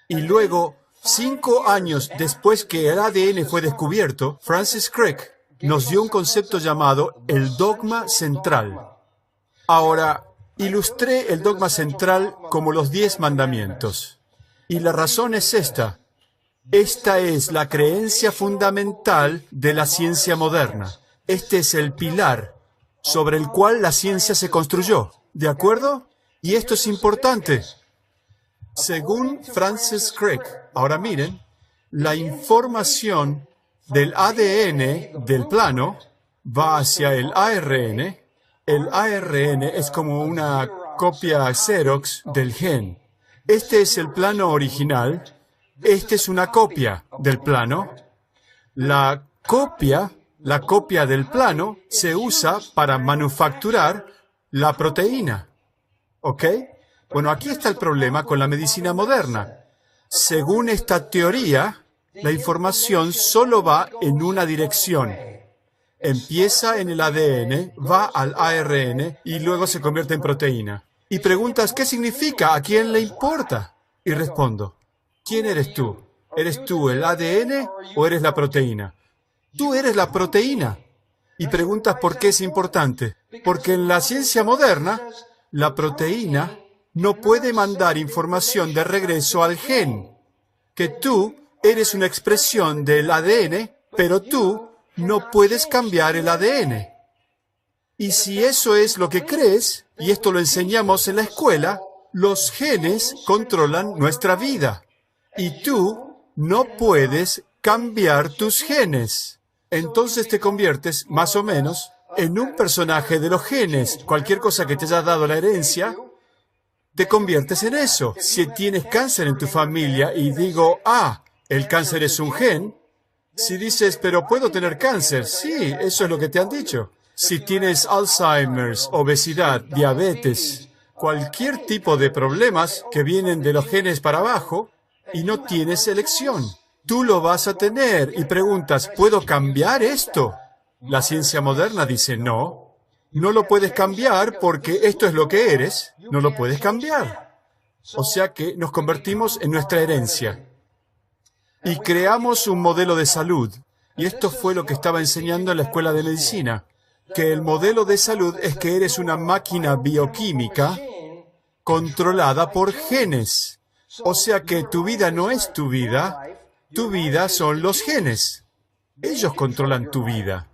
[SPEAKER 4] Y luego, 5 años después que el ADN fue descubierto, Francis Crick nos dio un concepto llamado el dogma central. Ahora, ilustré el dogma central como los 10 mandamientos. Y la razón es esta. Esta es la creencia fundamental de la ciencia moderna. Este es el pilar sobre el cual la ciencia se construyó. ¿De acuerdo? Y esto es importante. Según Francis Crick, ahora miren, la información del ADN del plano va hacia el ARN. El ARN es como una copia Xerox del gen. Este es el plano original. Este es una copia del plano. La copia del plano se usa para manufacturar la proteína. ¿Ok? Bueno, aquí está el problema con la medicina moderna. Según esta teoría, la información solo va en una dirección. Empieza en el ADN, va al ARN y luego se convierte en proteína. Y preguntas, ¿qué significa? ¿A quién le importa? Y respondo, ¿quién eres tú? ¿Eres tú el ADN o eres la proteína? Tú eres la proteína. Y preguntas por qué es importante. Porque en la ciencia moderna, la proteína no puede mandar información de regreso al gen. Que tú eres una expresión del ADN, pero tú no puedes cambiar el ADN. Y si eso es lo que crees, y esto lo enseñamos en la escuela, los genes controlan nuestra vida. Y tú no puedes cambiar tus genes. Entonces te conviertes, más o menos, en un personaje de los genes. Cualquier cosa que te haya dado la herencia, te conviertes en eso. Si tienes cáncer en tu familia y digo, el cáncer es un gen, si dices, pero puedo tener cáncer, sí, eso es lo que te han dicho. Si tienes Alzheimer's, obesidad, diabetes, cualquier tipo de problemas que vienen de los genes para abajo, y no tienes elección. Tú lo vas a tener y preguntas, ¿puedo cambiar esto? La ciencia moderna dice, no, no lo puedes cambiar porque esto es lo que eres, no lo puedes cambiar. O sea que nos convertimos en nuestra herencia. Y creamos un modelo de salud. Y esto fue lo que estaba enseñando en la escuela de medicina. Que el modelo de salud es que eres una máquina bioquímica controlada por genes. O sea que tu vida no es tu vida son los genes. Ellos controlan tu vida.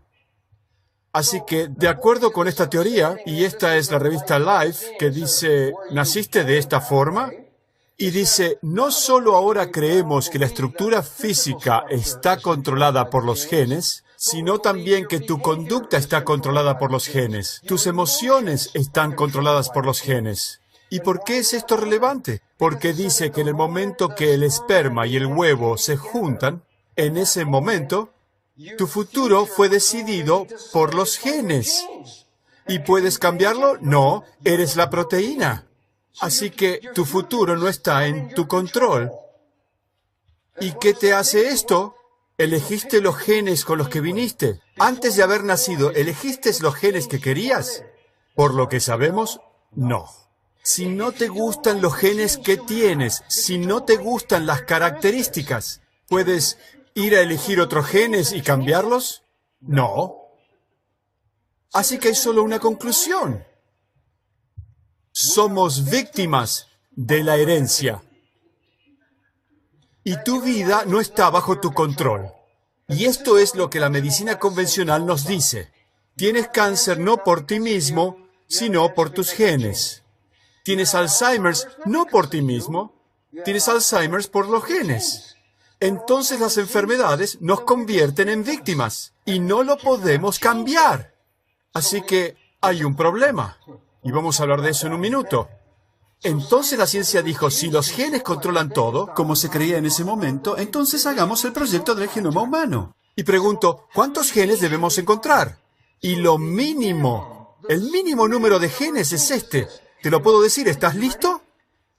[SPEAKER 4] Así que, de acuerdo con esta teoría, y esta es la revista Life, que dice, ¿naciste de esta forma? Y dice, no solo ahora creemos que la estructura física está controlada por los genes, sino también que tu conducta está controlada por los genes. Tus emociones están controladas por los genes. ¿Y por qué es esto relevante? Porque dice que en el momento que el esperma y el huevo se juntan, en ese momento, tu futuro fue decidido por los genes. ¿Y puedes cambiarlo? No, eres la proteína. Así que tu futuro no está en tu control. ¿Y qué te hace esto? ¿Elegiste los genes con los que viniste? Antes de haber nacido, ¿elegiste los genes que querías? Por lo que sabemos, no. Si no te gustan los genes que tienes, si no te gustan las características, ¿puedes ir a elegir otros genes y cambiarlos? No. Así que hay solo una conclusión. Somos víctimas de la herencia. Y tu vida no está bajo tu control. Y esto es lo que la medicina convencional nos dice. Tienes cáncer no por ti mismo, sino por tus genes. Tienes Alzheimer's no por ti mismo, tienes Alzheimer's por los genes. Entonces las enfermedades nos convierten en víctimas y no lo podemos cambiar. Así que hay un problema. Y vamos a hablar de eso en un minuto. Entonces la ciencia dijo, si los genes controlan todo, como se creía en ese momento, entonces hagamos el proyecto del genoma humano. Y pregunto, ¿cuántos genes debemos encontrar? Y lo mínimo, el mínimo número de genes es este. Te lo puedo decir, ¿estás listo?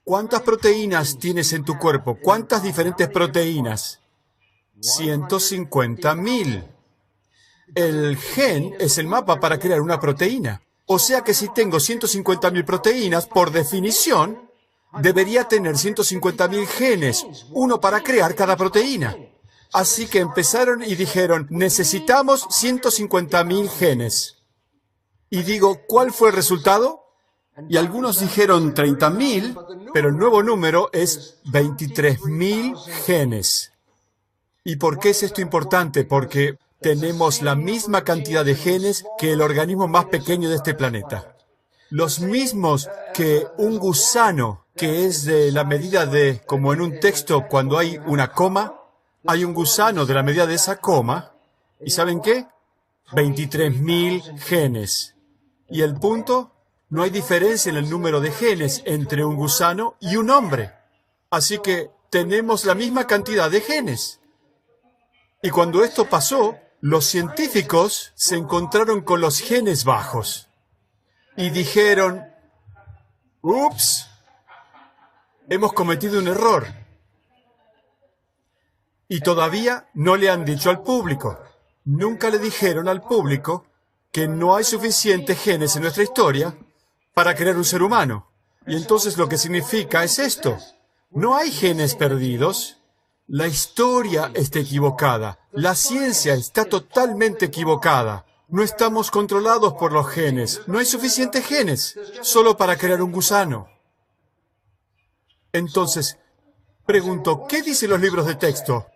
[SPEAKER 4] ¿Cuántas proteínas tienes en tu cuerpo? ¿Cuántas diferentes proteínas? 150.000. El gen es el mapa para crear una proteína. O sea que si tengo 150.000 proteínas, por definición, debería tener 150.000 genes, uno para crear cada proteína. Así que empezaron y dijeron, necesitamos 150.000 genes. Y digo, ¿cuál fue el resultado? Y algunos dijeron 30.000, pero el nuevo número es 23.000 genes. ¿Y por qué es esto importante? Porque tenemos la misma cantidad de genes que el organismo más pequeño de este planeta. Los mismos que un gusano, que es de la medida de, como en un texto cuando hay una coma, hay un gusano de la medida de esa coma. ¿Y saben qué? 23.000 genes. ¿Y el punto? No hay diferencia en el número de genes entre un gusano y un hombre. Así que tenemos la misma cantidad de genes. Y cuando esto pasó, los científicos se encontraron con los genes bajos. Y dijeron, ups, hemos cometido un error. Y todavía no le han dicho al público. Nunca le dijeron al público que no hay suficientes genes en nuestra historia para crear un ser humano. Y entonces lo que significa es esto. No hay genes perdidos. La historia está equivocada. La ciencia está totalmente equivocada. No estamos controlados por los genes. No hay suficientes genes solo para crear un gusano. Entonces, pregunto, ¿qué dicen los libros de texto?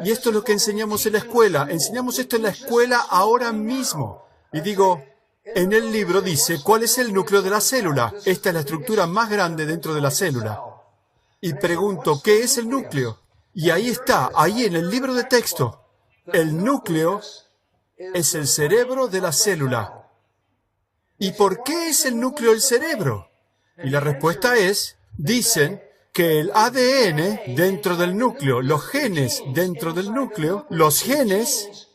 [SPEAKER 4] Y esto es lo que enseñamos en la escuela. Enseñamos esto en la escuela ahora mismo. Y digo, en el libro dice, ¿cuál es el núcleo de la célula? Esta es la estructura más grande dentro de la célula. Y pregunto, ¿qué es el núcleo? Y ahí está, ahí en el libro de texto. El núcleo es el cerebro de la célula. ¿Y por qué es el núcleo el cerebro? Y la respuesta es, dicen que el ADN dentro del núcleo, los genes dentro del núcleo, los genes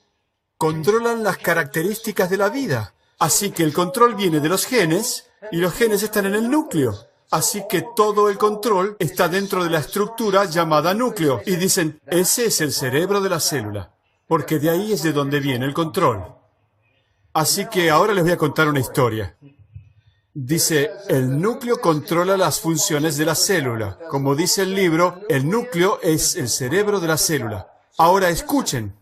[SPEAKER 4] controlan las características de la vida. Así que el control viene de los genes y los genes están en el núcleo. Así que todo el control está dentro de la estructura llamada núcleo. Y dicen, ese es el cerebro de la célula, porque de ahí es de donde viene el control. Así que ahora les voy a contar una historia. Dice, el núcleo controla las funciones de la célula. Como dice el libro, el núcleo es el cerebro de la célula. Ahora escuchen.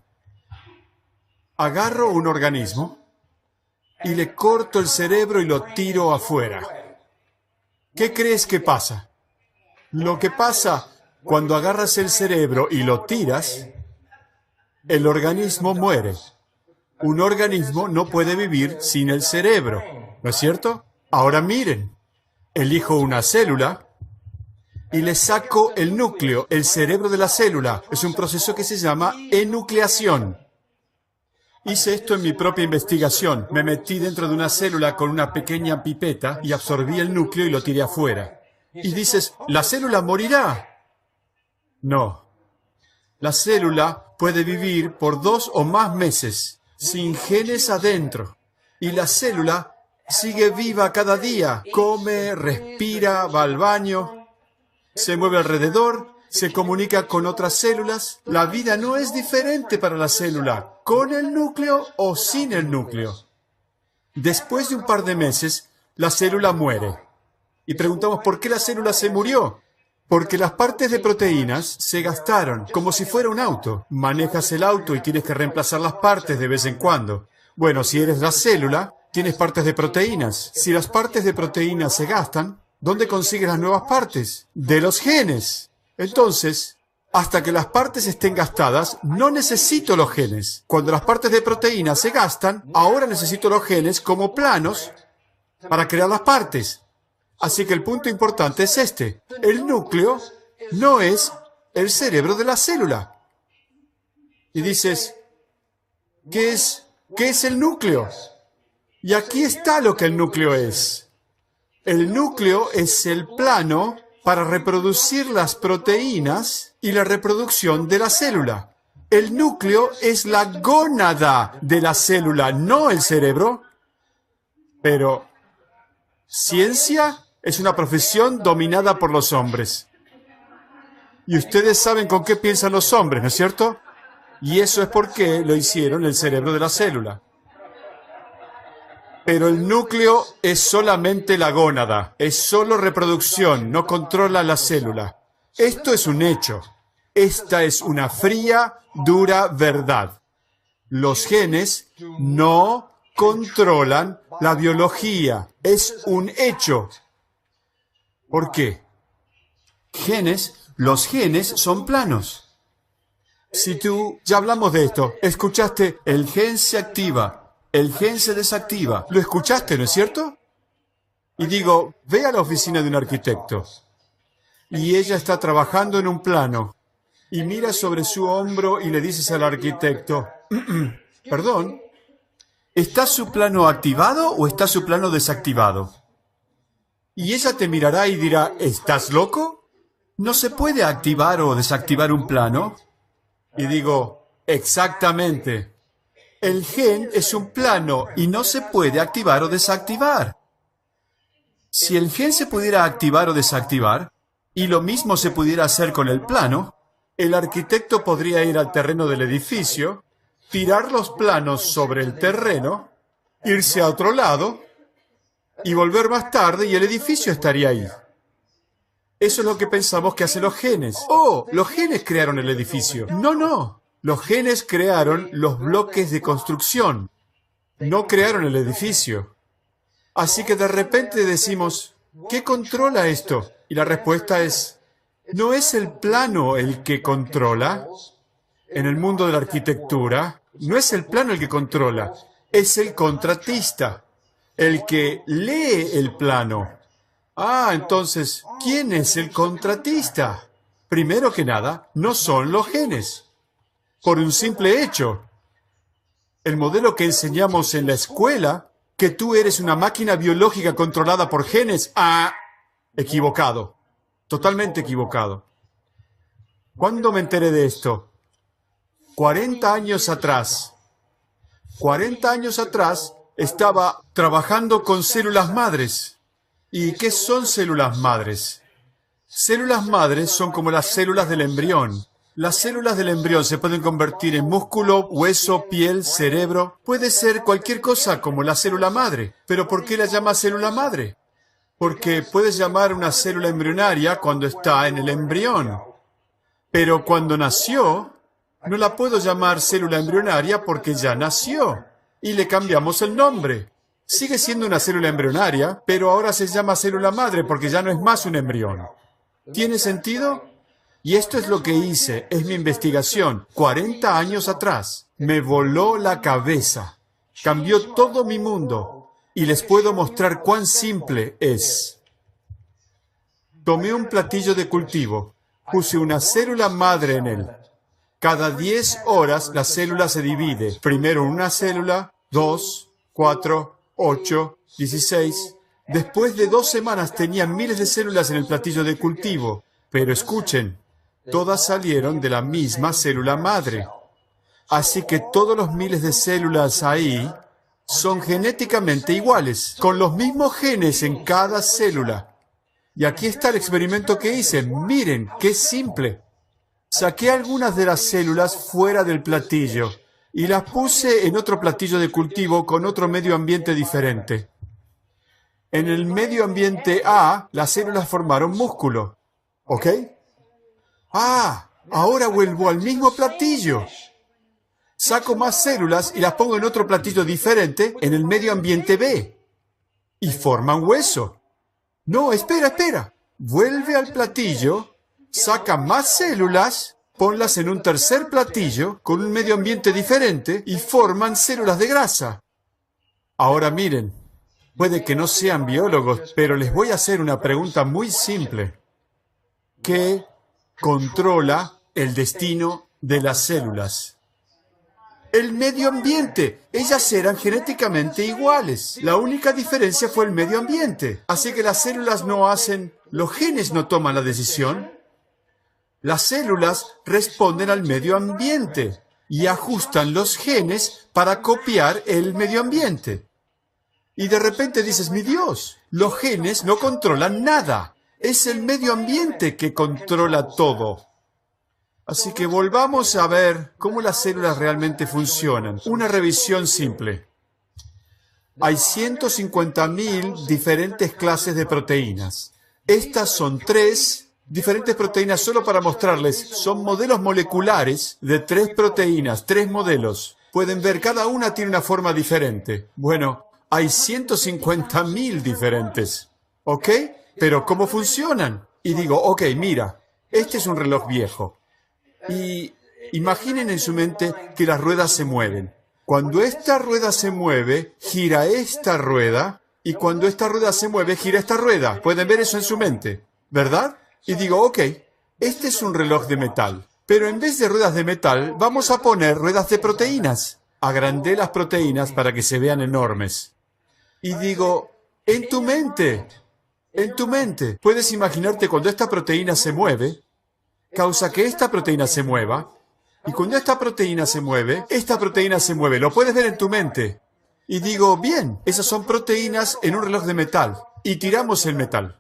[SPEAKER 4] Agarro un organismo y le corto el cerebro y lo tiro afuera. ¿Qué crees que pasa? Lo que pasa cuando agarras el cerebro y lo tiras, el organismo muere. Un organismo no puede vivir sin el cerebro, ¿no es cierto? Ahora miren, elijo una célula y le saco el núcleo, el cerebro de la célula. Es un proceso que se llama enucleación. Hice esto en mi propia investigación. Me metí dentro de una célula con una pequeña pipeta y absorbí el núcleo y lo tiré afuera. Y dices, ¿la célula morirá? No. La célula puede vivir por 2 o más meses sin genes adentro. Y la célula sigue viva cada día. Come, respira, va al baño, se mueve alrededor, se comunica con otras células. La vida no es diferente para la célula, con el núcleo o sin el núcleo. Después de un par de meses, la célula muere. Y preguntamos, ¿por qué la célula se murió? Porque las partes de proteínas se gastaron, como si fuera un auto. Manejas el auto y tienes que reemplazar las partes de vez en cuando. Bueno, si eres la célula, tienes partes de proteínas. Si las partes de proteínas se gastan, ¿dónde consigues las nuevas partes? De los genes. Entonces, hasta que las partes estén gastadas, no necesito los genes. Cuando las partes de proteína se gastan, ahora necesito los genes como planos para crear las partes. Así que el punto importante es este. El núcleo no es el cerebro de la célula. Y dices, ¿qué es el núcleo? Y aquí está lo que el núcleo es. El núcleo es el plano para reproducir las proteínas y la reproducción de la célula. El núcleo es la gónada de la célula, no el cerebro. Pero ciencia es una profesión dominada por los hombres. Y ustedes saben con qué piensan los hombres, ¿no es cierto? Y eso es porque lo hicieron el cerebro de la célula. Pero el núcleo es solamente la gónada, es solo reproducción, no controla la célula. Esto es un hecho. Esta es una fría, dura verdad. Los genes no controlan la biología. Es un hecho. ¿Por qué? Los genes son planos. Si tú, ya hablamos de esto, escuchaste, el gen se activa, el gen se desactiva. ¿Lo escuchaste, no es cierto? Y digo, ve a la oficina de un arquitecto. Y ella está trabajando en un plano. Y mira sobre su hombro y le dices al arquitecto, perdón, ¿está su plano activado o está su plano desactivado? Y ella te mirará y dirá, ¿estás loco? No se puede activar o desactivar un plano. Y digo, exactamente. El gen es un plano y no se puede activar o desactivar. Si el gen se pudiera activar o desactivar, y lo mismo se pudiera hacer con el plano, el arquitecto podría ir al terreno del edificio, tirar los planos sobre el terreno, irse a otro lado y volver más tarde y el edificio estaría ahí. Eso es lo que pensamos que hacen los genes. ¡Oh! Los genes crearon el edificio. No, no. Los genes crearon los bloques de construcción. No crearon el edificio. Así que de repente decimos, ¿qué controla esto? Y la respuesta es, no es el plano el que controla. En el mundo de la arquitectura, no es el plano el que controla, es el contratista, el que lee el plano. Ah, entonces, ¿quién es el contratista? Primero que nada, no son los genes. Por un simple hecho. El modelo que enseñamos en la escuela, que tú eres una máquina biológica controlada por genes, equivocado. Totalmente equivocado. ¿Cuándo me enteré de esto? 40 años atrás. 40 años atrás estaba trabajando con células madres. ¿Y qué son células madres? Células madres son como las células del embrión. Las células del embrión se pueden convertir en músculo, hueso, piel, cerebro. Puede ser cualquier cosa como la célula madre. ¿Pero por qué la llama célula madre? Porque puedes llamar una célula embrionaria cuando está en el embrión. Pero cuando nació, no la puedo llamar célula embrionaria porque ya nació. Y le cambiamos el nombre. Sigue siendo una célula embrionaria, pero ahora se llama célula madre porque ya no es más un embrión. ¿Tiene sentido? Y esto es lo que hice, es mi investigación, 40 años atrás. Me voló la cabeza. Cambió todo mi mundo. Y les puedo mostrar cuán simple es. Tomé un platillo de cultivo, puse una célula madre en él. Cada 10 horas la célula se divide. Primero una célula, 2, 4, 8, 16. Después de 2 semanas tenía miles de células en el platillo de cultivo. Pero escuchen, todas salieron de la misma célula madre. Así que todos los miles de células ahí son genéticamente iguales, con los mismos genes en cada célula. Y aquí está el experimento que hice. Miren, qué simple. Saqué algunas de las células fuera del platillo y las puse en otro platillo de cultivo con otro medio ambiente diferente. En el medio ambiente A, las células formaron músculo. ¿Ok? Ahora vuelvo al mismo platillo. Saco más células y las pongo en otro platillo diferente en el medio ambiente B. Y forman hueso. No, espera. Vuelve al platillo, saca más células, ponlas en un tercer platillo con un medio ambiente diferente y forman células de grasa. Ahora miren, puede que no sean biólogos, pero les voy a hacer una pregunta muy simple. ¿Qué controla el destino de las células? El medio ambiente. Ellas eran genéticamente iguales. La única diferencia fue el medio ambiente. Así que las células no hacen... Los genes no toman la decisión. Las células responden al medio ambiente y ajustan los genes para copiar el medio ambiente. Y de repente dices, mi Dios, los genes no controlan nada. Es el medio ambiente que controla todo. Así que volvamos a ver cómo las células realmente funcionan. Una revisión simple. Hay 150.000 diferentes clases de proteínas. Estas son 3 diferentes proteínas solo para mostrarles. Son modelos moleculares de 3 proteínas, 3 modelos. Pueden ver, cada una tiene una forma diferente. Bueno, hay 150.000 diferentes. ¿Ok? Pero ¿cómo funcionan? Y digo, ok, mira, este es un reloj viejo. Y Imaginen en su mente que las ruedas se mueven. Cuando esta rueda se mueve, gira esta rueda, y cuando esta rueda se mueve, gira esta rueda. Pueden ver eso en su mente, ¿verdad? Y digo, ok, este es un reloj de metal, pero en vez de ruedas de metal, vamos a poner ruedas de proteínas. Agrandé las proteínas para que se vean enormes. Y digo, en tu mente, puedes imaginarte cuando esta proteína se mueve, causa que esta proteína se mueva, y cuando esta proteína se mueve, lo puedes ver en tu mente. Y digo, bien, esas son proteínas en un reloj de metal, y tiramos el metal.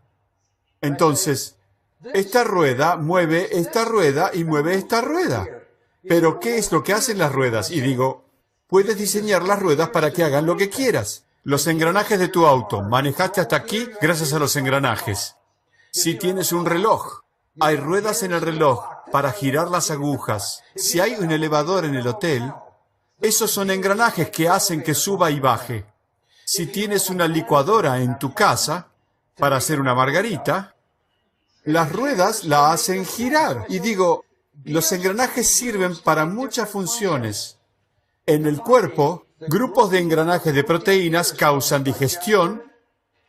[SPEAKER 4] Entonces, esta rueda mueve esta rueda y mueve esta rueda. Pero, ¿qué es lo que hacen las ruedas? Y digo, puedes diseñar las ruedas para que hagan lo que quieras. Los engranajes de tu auto, manejaste hasta aquí gracias a los engranajes. Si tienes un reloj, hay ruedas en el reloj para girar las agujas. Si hay un elevador en el hotel, esos son engranajes que hacen que suba y baje. Si tienes una licuadora en tu casa para hacer una margarita, las ruedas la hacen girar. Y digo, los engranajes sirven para muchas funciones. En el cuerpo, grupos de engranajes de proteínas causan digestión,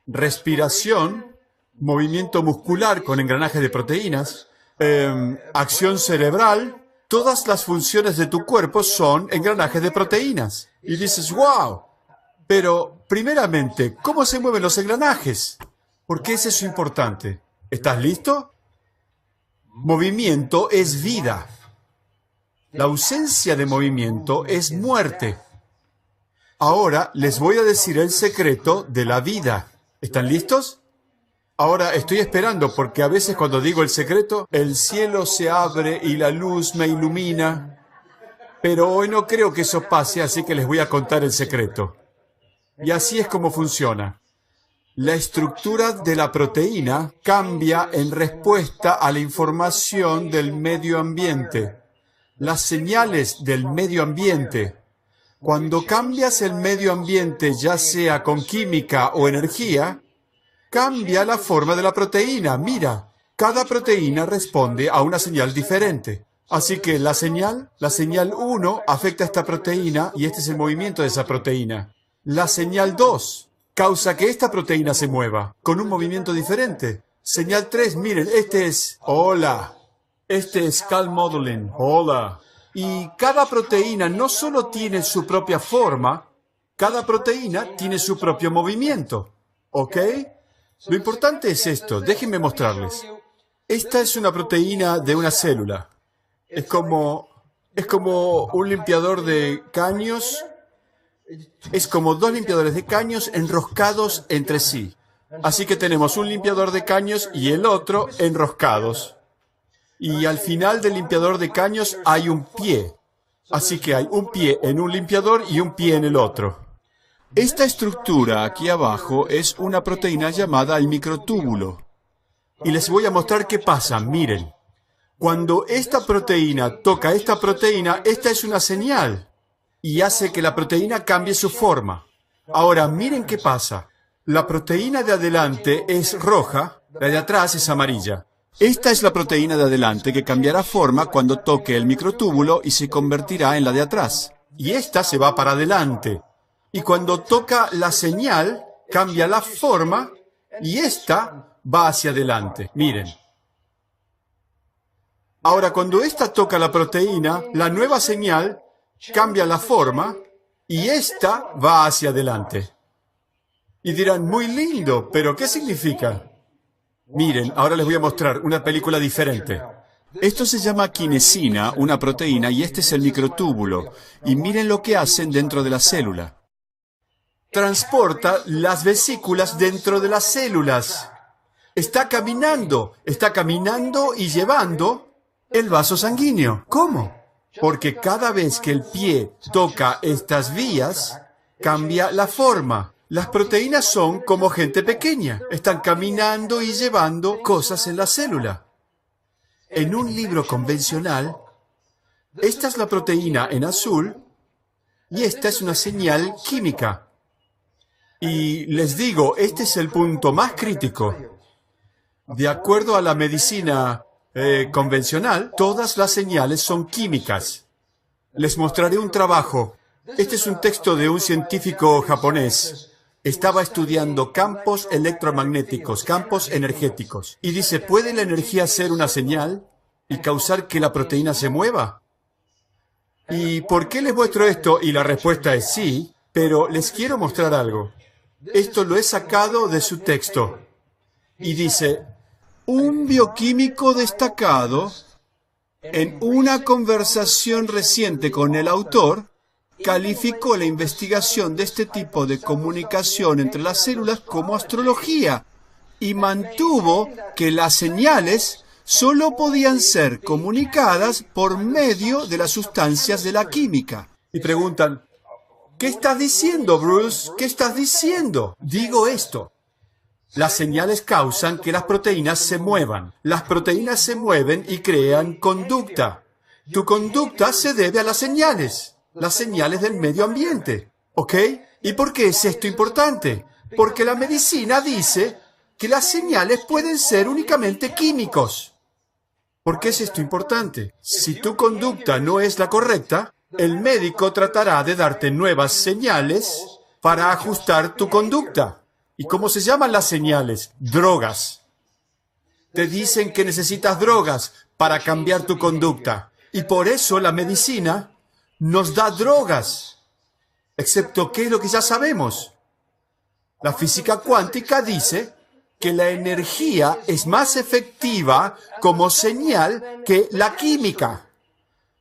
[SPEAKER 4] respiración, movimiento muscular con engranajes de proteínas, acción cerebral. Todas las funciones de tu cuerpo son engranajes de proteínas. Y dices, wow. Pero, primeramente, ¿cómo se mueven los engranajes? ¿Por qué es eso importante? ¿Estás listo? Movimiento es vida. La ausencia de movimiento es muerte. Ahora les voy a decir el secreto de la vida. ¿Están listos? Ahora estoy esperando porque a veces cuando digo el secreto, el cielo se abre y la luz me ilumina. Pero hoy no creo que eso pase, así que les voy a contar el secreto. Y así es como funciona. La estructura de la proteína cambia en respuesta a la información del medio ambiente. Las señales del medio ambiente. Cuando cambias el medio ambiente, ya sea con química o energía, cambia la forma de la proteína. Mira, cada proteína responde a una señal diferente. Así que la señal 1 afecta a esta proteína y este es el movimiento de esa proteína. La señal 2 causa que esta proteína se mueva con un movimiento diferente. Señal 3, miren, este es hola. Este es Cal Modeling. Hola. Y cada proteína no solo tiene su propia forma, cada proteína tiene su propio movimiento. ¿Ok? Lo importante es esto. Déjenme mostrarles. Esta es una proteína de una célula. Es como un limpiador de caños. Es como dos limpiadores de caños enroscados entre sí. Así que tenemos un limpiador de caños y el otro enroscados. Y al final del limpiador de caños hay un pie. Así que hay un pie en un limpiador y un pie en el otro. Esta estructura aquí abajo es una proteína llamada el microtúbulo. Y les voy a mostrar qué pasa. Miren. Cuando esta proteína toca esta proteína, esta es una señal. Y hace que la proteína cambie su forma. Ahora, miren qué pasa. La proteína de adelante es roja, la de atrás es amarilla. Esta es la proteína de adelante que cambiará forma cuando toque el microtúbulo y se convertirá en la de atrás. Y esta se va para adelante. Y cuando toca la señal, cambia la forma y esta va hacia adelante. Miren. Ahora, cuando esta toca la proteína, la nueva señal cambia la forma y esta va hacia adelante. Y dirán, muy lindo, pero ¿qué significa? Miren, ahora les voy a mostrar una película diferente. Esto se llama quinesina, una proteína, y este es el microtúbulo. Y miren lo que hacen dentro de la célula. Transporta las vesículas dentro de las células. Está caminando y llevando el vaso sanguíneo. ¿Cómo? Porque cada vez que el pie toca estas vías, cambia la forma. Las proteínas son como gente pequeña. Están caminando y llevando cosas en la célula. En un libro convencional, esta es la proteína en azul y esta es una señal química. Y les digo, este es el punto más crítico. De acuerdo a la medicina convencional, todas las señales son químicas. Les mostraré un trabajo. Este es un texto de un científico japonés. Estaba estudiando campos electromagnéticos, campos energéticos. Y dice, ¿puede la energía ser una señal y causar que la proteína se mueva? ¿Y por qué les muestro esto? Y la respuesta es sí, pero les quiero mostrar algo. Esto lo he sacado de su texto. Y dice, un bioquímico destacado, en una conversación reciente con el autor, calificó la investigación de este tipo de comunicación entre las células como astrología y mantuvo que las señales solo podían ser comunicadas por medio de las sustancias de la química. Y preguntan, ¿qué estás diciendo, Bruce? ¿Qué estás diciendo? Digo esto. Las señales causan que las proteínas se muevan. Las proteínas se mueven y crean conducta. Tu conducta se debe a las señales del medio ambiente. ¿Ok? ¿Y por qué es esto importante? Porque la medicina dice que las señales pueden ser únicamente químicos. ¿Por qué es esto importante? Si tu conducta no es la correcta, el médico tratará de darte nuevas señales para ajustar tu conducta. ¿Y cómo se llaman las señales? Drogas. Te dicen que necesitas drogas para cambiar tu conducta. Y por eso la medicina nos da drogas. Excepto que es lo que ya sabemos. La física cuántica dice que la energía es más efectiva como señal que la química.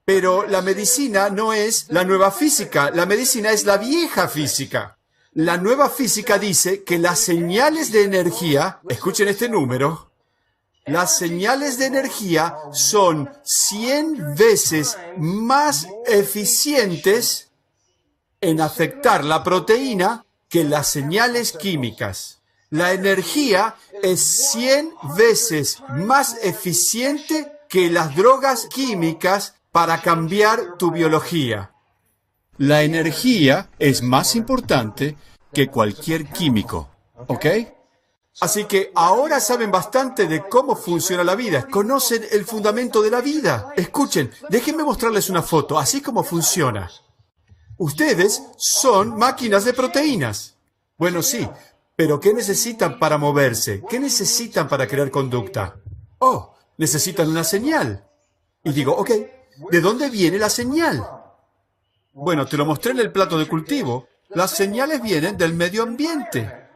[SPEAKER 4] Pero la medicina no es la nueva física, la medicina es la vieja física. La nueva física dice que las señales de energía, escuchen este número, las señales de energía son 100 veces más eficientes en afectar la proteína que las señales químicas. La energía es 100 veces más eficiente que las drogas químicas para cambiar tu biología. La energía es más importante que cualquier químico, ¿ok? Así que ahora saben bastante de cómo funciona la vida. Conocen el fundamento de la vida. Escuchen, déjenme mostrarles una foto, así como funciona. Ustedes son máquinas de proteínas. Bueno, sí, pero ¿qué necesitan para moverse? ¿Qué necesitan para crear conducta? Oh, necesitan una señal. Y digo, ok, ¿de dónde viene la señal? Bueno, te lo mostré en el plato de cultivo. Las señales vienen del medio ambiente.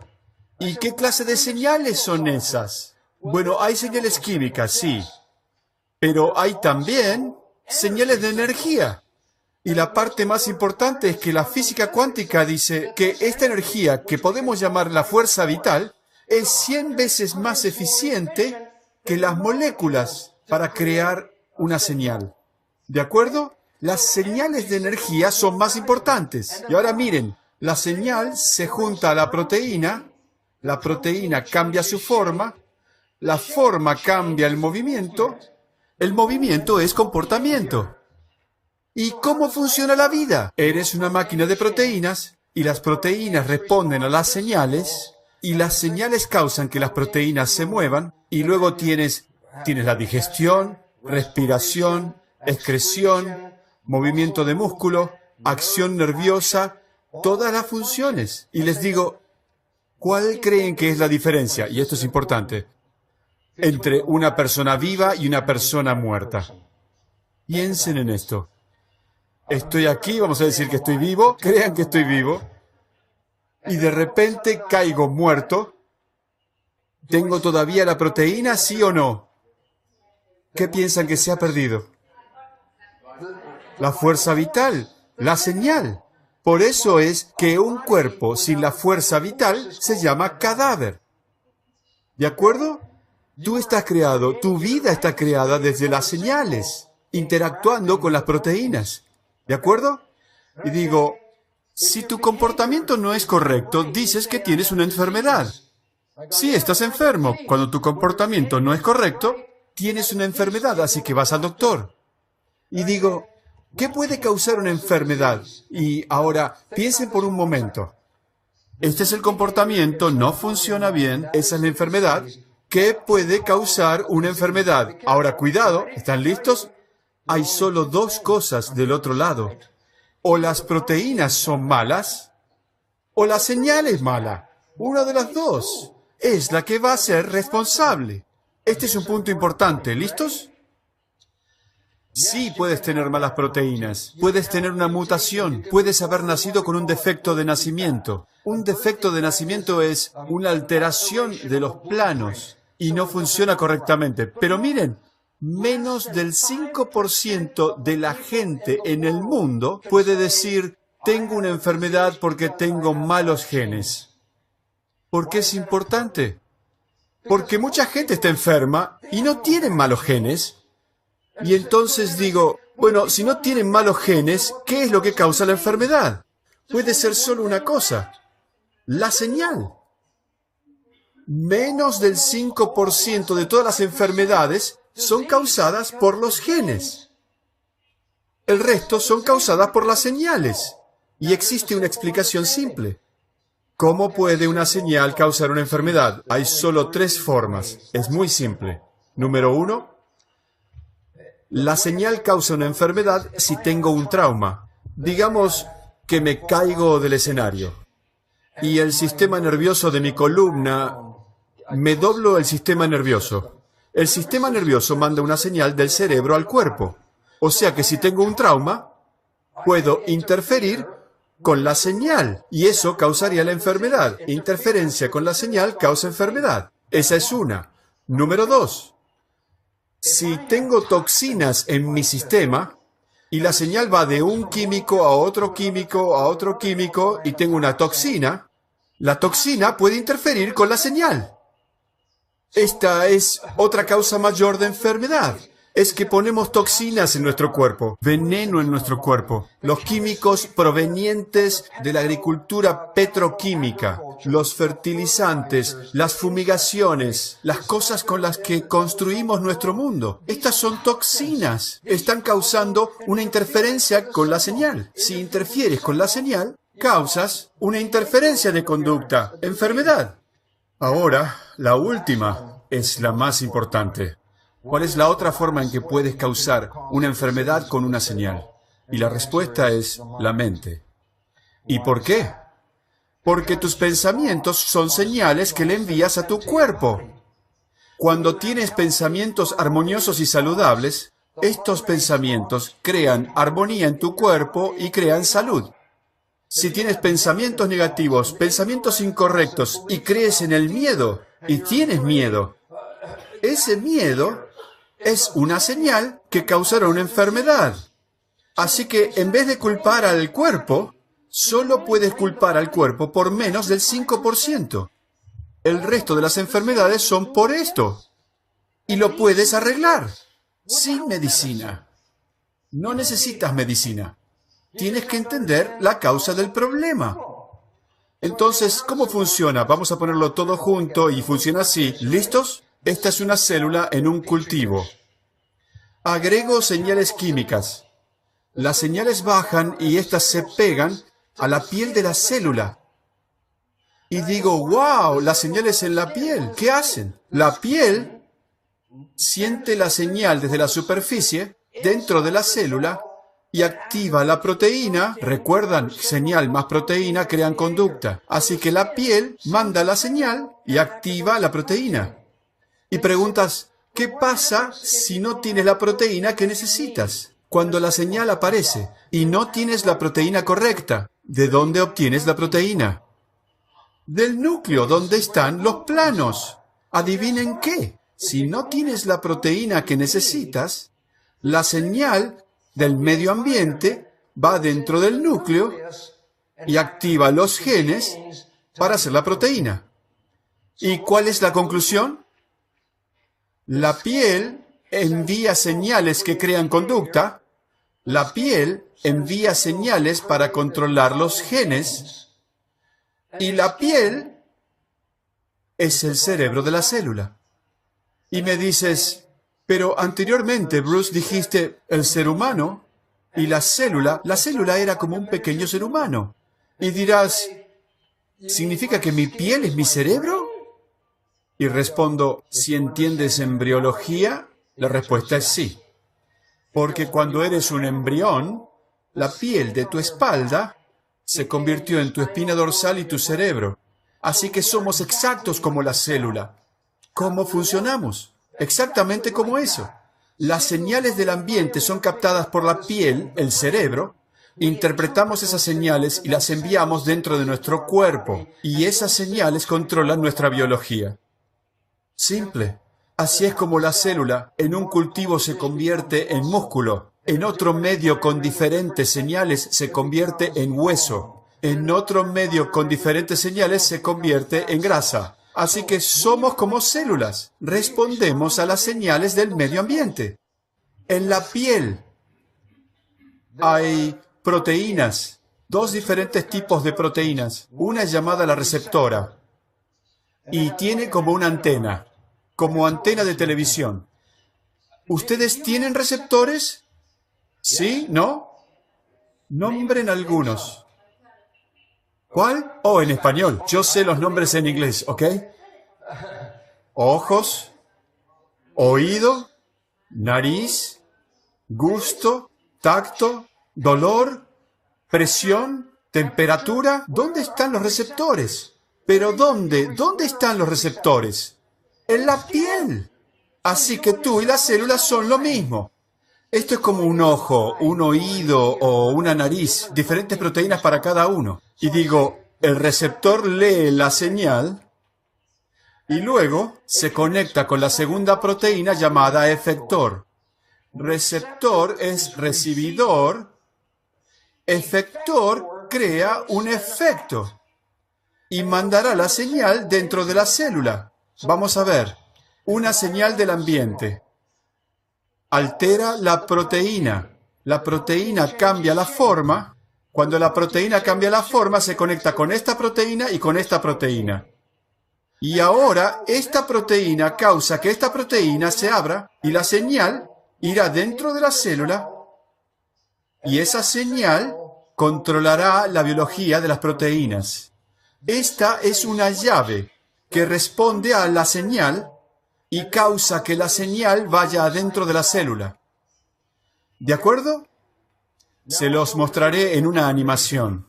[SPEAKER 4] ¿Y qué clase de señales son esas? Bueno, hay señales químicas, sí. Pero hay también señales de energía. Y la parte más importante es que la física cuántica dice que esta energía, que podemos llamar la fuerza vital, es 100 veces más eficiente que las moléculas para crear una señal. ¿De acuerdo? Las señales de energía son más importantes. Y ahora miren, la señal se junta a la proteína cambia su forma, la forma cambia el movimiento es comportamiento. ¿Y cómo funciona la vida? Eres una máquina de proteínas y las proteínas responden a las señales y las señales causan que las proteínas se muevan y luego tienes la digestión, respiración, excreción, movimiento de músculo, acción nerviosa, todas las funciones. Y les digo, ¿cuál creen que es la diferencia? Y esto es importante. Entre una persona viva y una persona muerta. Piensen en esto. Estoy aquí, vamos a decir que estoy vivo, crean que estoy vivo, y de repente caigo muerto. ¿Tengo todavía la proteína, sí o no? ¿Qué piensan que se ha perdido? La fuerza vital, la señal. Por eso es que un cuerpo sin la fuerza vital se llama cadáver. ¿De acuerdo? Tú estás creado, tu vida está creada desde las señales, interactuando con las proteínas. ¿De acuerdo? Y digo, si tu comportamiento no es correcto, dices que tienes una enfermedad. Sí, estás enfermo. Cuando tu comportamiento no es correcto, tienes una enfermedad, así que vas al doctor. Y digo, ¿qué puede causar una enfermedad? Y ahora, piensen por un momento. Este es el comportamiento, no funciona bien, esa es la enfermedad. ¿Qué puede causar una enfermedad? Ahora, cuidado, ¿están listos? Hay solo dos cosas del otro lado. O las proteínas son malas, o la señal es mala. Una de las dos es la que va a ser responsable. Este es un punto importante. ¿Listos? Sí, puedes tener malas proteínas, puedes tener una mutación, puedes haber nacido con un defecto de nacimiento. Un defecto de nacimiento es una alteración de los planos y no funciona correctamente. Pero miren, menos del 5% de la gente en el mundo puede decir, tengo una enfermedad porque tengo malos genes. ¿Por qué es importante? Porque mucha gente está enferma y no tienen malos genes. Y entonces digo, bueno, si no tienen malos genes, ¿qué es lo que causa la enfermedad? Puede ser solo una cosa, la señal. Menos del 5% de todas las enfermedades son causadas por los genes. El resto son causadas por las señales. Y existe una explicación simple. ¿Cómo puede una señal causar una enfermedad? Hay solo 3 formas. Es muy simple. Número 1. La señal causa una enfermedad si tengo un trauma. Digamos que me caigo del escenario y el sistema nervioso de mi columna, me doblo el sistema nervioso. El sistema nervioso manda una señal del cerebro al cuerpo. O sea que si tengo un trauma, puedo interferir con la señal y eso causaría la enfermedad. Interferencia con la señal causa enfermedad. Esa es una. Número 2. Si tengo toxinas en mi sistema y la señal va de un químico a otro químico a otro químico y tengo una toxina, la toxina puede interferir con la señal. Esta es otra causa mayor de enfermedad. Es que ponemos toxinas en nuestro cuerpo, veneno en nuestro cuerpo. Los químicos provenientes de la agricultura petroquímica, los fertilizantes, las fumigaciones, las cosas con las que construimos nuestro mundo. Estas son toxinas. Están causando una interferencia con la señal. Si interfieres con la señal, causas una interferencia de conducta, enfermedad. Ahora, la última es la más importante. ¿Cuál es la otra forma en que puedes causar una enfermedad con una señal? Y la respuesta es la mente. ¿Y por qué? Porque tus pensamientos son señales que le envías a tu cuerpo. Cuando tienes pensamientos armoniosos y saludables, estos pensamientos crean armonía en tu cuerpo y crean salud. Si tienes pensamientos negativos, pensamientos incorrectos y crees en el miedo y tienes miedo, ese miedo es una señal que causará una enfermedad. Así que en vez de culpar al cuerpo, solo puedes culpar al cuerpo por menos del 5%. El resto de las enfermedades son por esto. Y lo puedes arreglar sin medicina. No necesitas medicina. Tienes que entender la causa del problema. Entonces, ¿cómo funciona? Vamos a ponerlo todo junto y funciona así. ¿Listos? Esta es una célula en un cultivo. Agrego señales químicas. Las señales bajan y éstas se pegan a la piel de la célula. Y digo, wow, las señales en la piel, ¿qué hacen? La piel siente la señal desde la superficie, dentro de la célula, y activa la proteína. Recuerdan, señal más proteína crean conducta. Así que la piel manda la señal y activa la proteína. Y preguntas, ¿qué pasa si no tienes la proteína que necesitas? Cuando la señal aparece y no tienes la proteína correcta, ¿de dónde obtienes la proteína? Del núcleo, donde están los planos. ¿Adivinen qué? Si no tienes la proteína que necesitas, la señal del medio ambiente va dentro del núcleo y activa los genes para hacer la proteína. ¿Y cuál es la conclusión? La piel envía señales que crean conducta. La piel envía señales para controlar los genes. Y la piel es el cerebro de la célula. Y me dices, pero anteriormente, Bruce, dijiste el ser humano y la célula era como un pequeño ser humano. Y dirás, ¿significa que mi piel es mi cerebro?
[SPEAKER 3] Y respondo, si entiendes embriología, la respuesta es sí. Porque cuando eres un embrión, la piel de tu espalda se convirtió en tu espina dorsal y tu cerebro. Así que somos exactos como la célula. ¿Cómo funcionamos? Exactamente como eso. Las señales del ambiente son captadas por la piel, el cerebro. Interpretamos esas señales y las enviamos dentro de nuestro cuerpo. Y esas señales controlan nuestra biología. Simple. Así es como la célula en un cultivo se convierte en músculo. En otro medio con diferentes señales se convierte en hueso. En otro medio con diferentes señales se convierte en grasa. Así que somos como células. Respondemos a las señales del medio ambiente. En la piel hay proteínas, dos diferentes tipos de proteínas. Una es llamada la receptora y tiene como una antena, como antena de televisión. ¿Ustedes tienen receptores? ¿Sí? ¿No? Nombren algunos. ¿Cuál? Oh, en español. Yo sé los nombres en inglés, ¿ok? Ojos, oído, nariz, gusto, tacto, dolor, presión, temperatura. ¿Dónde están los receptores? ¿Pero dónde? ¿Dónde están los receptores? En la piel. Así que tú y las células son lo mismo. Esto es como un ojo, un oído o una nariz, diferentes proteínas para cada uno. Y digo, el receptor lee la señal y luego se conecta con la segunda proteína llamada efector. Receptor es recibidor, efector crea un efecto y mandará la señal dentro de la célula. Vamos a ver, una señal del ambiente. Altera la proteína. La proteína cambia la forma. Cuando la proteína cambia la forma, se conecta con esta proteína y con esta proteína. Y ahora, esta proteína causa que esta proteína se abra y la señal irá dentro de la célula y esa señal controlará la biología de las proteínas. Esta es una llave que responde a la señal y causa que la señal vaya adentro de la célula. ¿De acuerdo? Se los mostraré en una animación.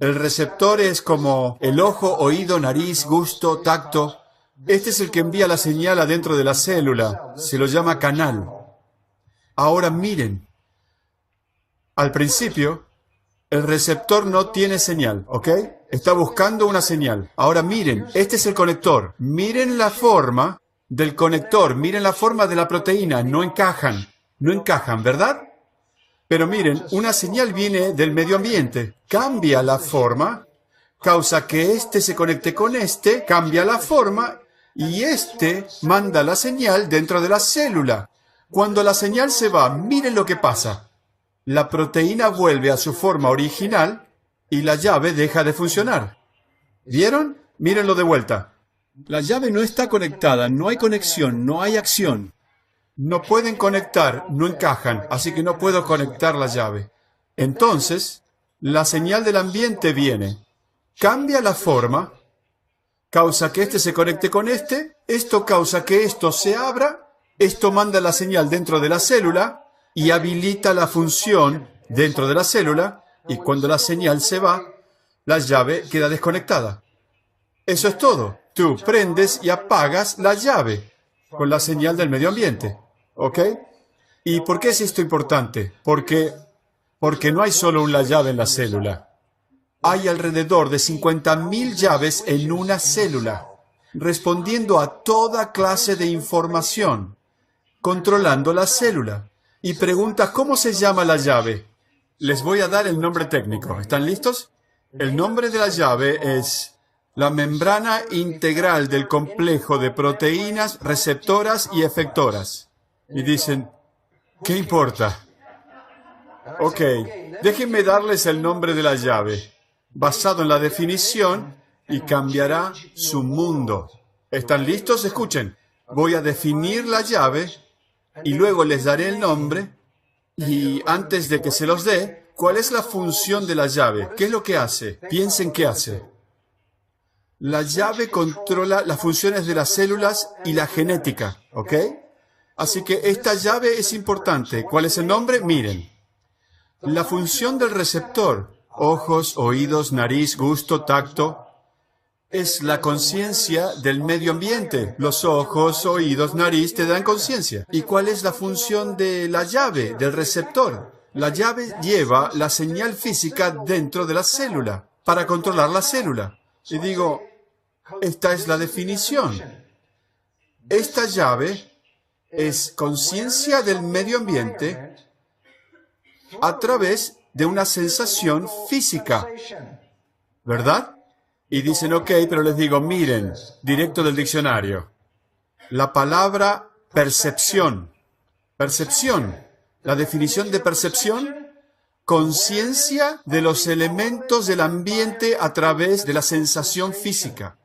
[SPEAKER 3] El receptor es como el ojo, oído, nariz, gusto, tacto. Este es el que envía la señal adentro de la célula. Se lo llama canal. Ahora miren. Al principio, el receptor no tiene señal, ¿ok? Está buscando una señal. Ahora miren, este es el conector. Miren la forma del conector, miren la forma de la proteína, no encajan, ¿verdad? Pero miren, una señal viene del medio ambiente, cambia la forma, causa que este se conecte con este, cambia la forma, y este manda la señal dentro de la célula. Cuando la señal se va, miren lo que pasa. La proteína vuelve a su forma original y la llave deja de funcionar. ¿Vieron? Mírenlo de vuelta. La llave no está conectada, no hay conexión, no hay acción. No pueden conectar, no encajan, así que no puedo conectar la llave. Entonces, la señal del ambiente viene, cambia la forma, causa que este se conecte con este, esto causa que esto se abra, esto manda la señal dentro de la célula y habilita la función dentro de la célula, y cuando la señal se va, la llave queda desconectada. Eso es todo. Tú prendes y apagas la llave con la señal del medio ambiente. ¿Ok? ¿Y por qué es esto importante? Porque no hay solo una llave en la célula. Hay alrededor de 50.000 llaves en una célula, respondiendo a toda clase de información, controlando la célula. Y pregunta, ¿cómo se llama la llave? Les voy a dar el nombre técnico. ¿Están listos? El nombre de la llave es la membrana integral del complejo de proteínas receptoras y efectoras. Y dicen, ¿qué importa? Ok, déjenme darles el nombre de la llave, basado en la definición, y cambiará su mundo. ¿Están listos? Escuchen. Voy a definir la llave, y luego les daré el nombre, y antes de que se los dé, ¿cuál es la función de la llave? ¿Qué es lo que hace? Piensen qué hace.
[SPEAKER 4] La llave controla las funciones de las células y la genética, ¿ok? Así que esta llave es importante. ¿Cuál es el nombre? Miren. La función del receptor, ojos, oídos, nariz, gusto, tacto, es la conciencia del medio ambiente. Los ojos, oídos, nariz te dan conciencia. ¿Y cuál es la función de la llave, del receptor? La llave lleva la señal física dentro de la célula para controlar la célula. Y digo, esta es la definición. Esta llave es conciencia del medio ambiente a través de una sensación física, ¿verdad? Y dicen, ok, pero les digo, miren, directo del diccionario, la palabra percepción. Percepción. La definición de percepción, conciencia de los elementos del ambiente a través de la sensación física.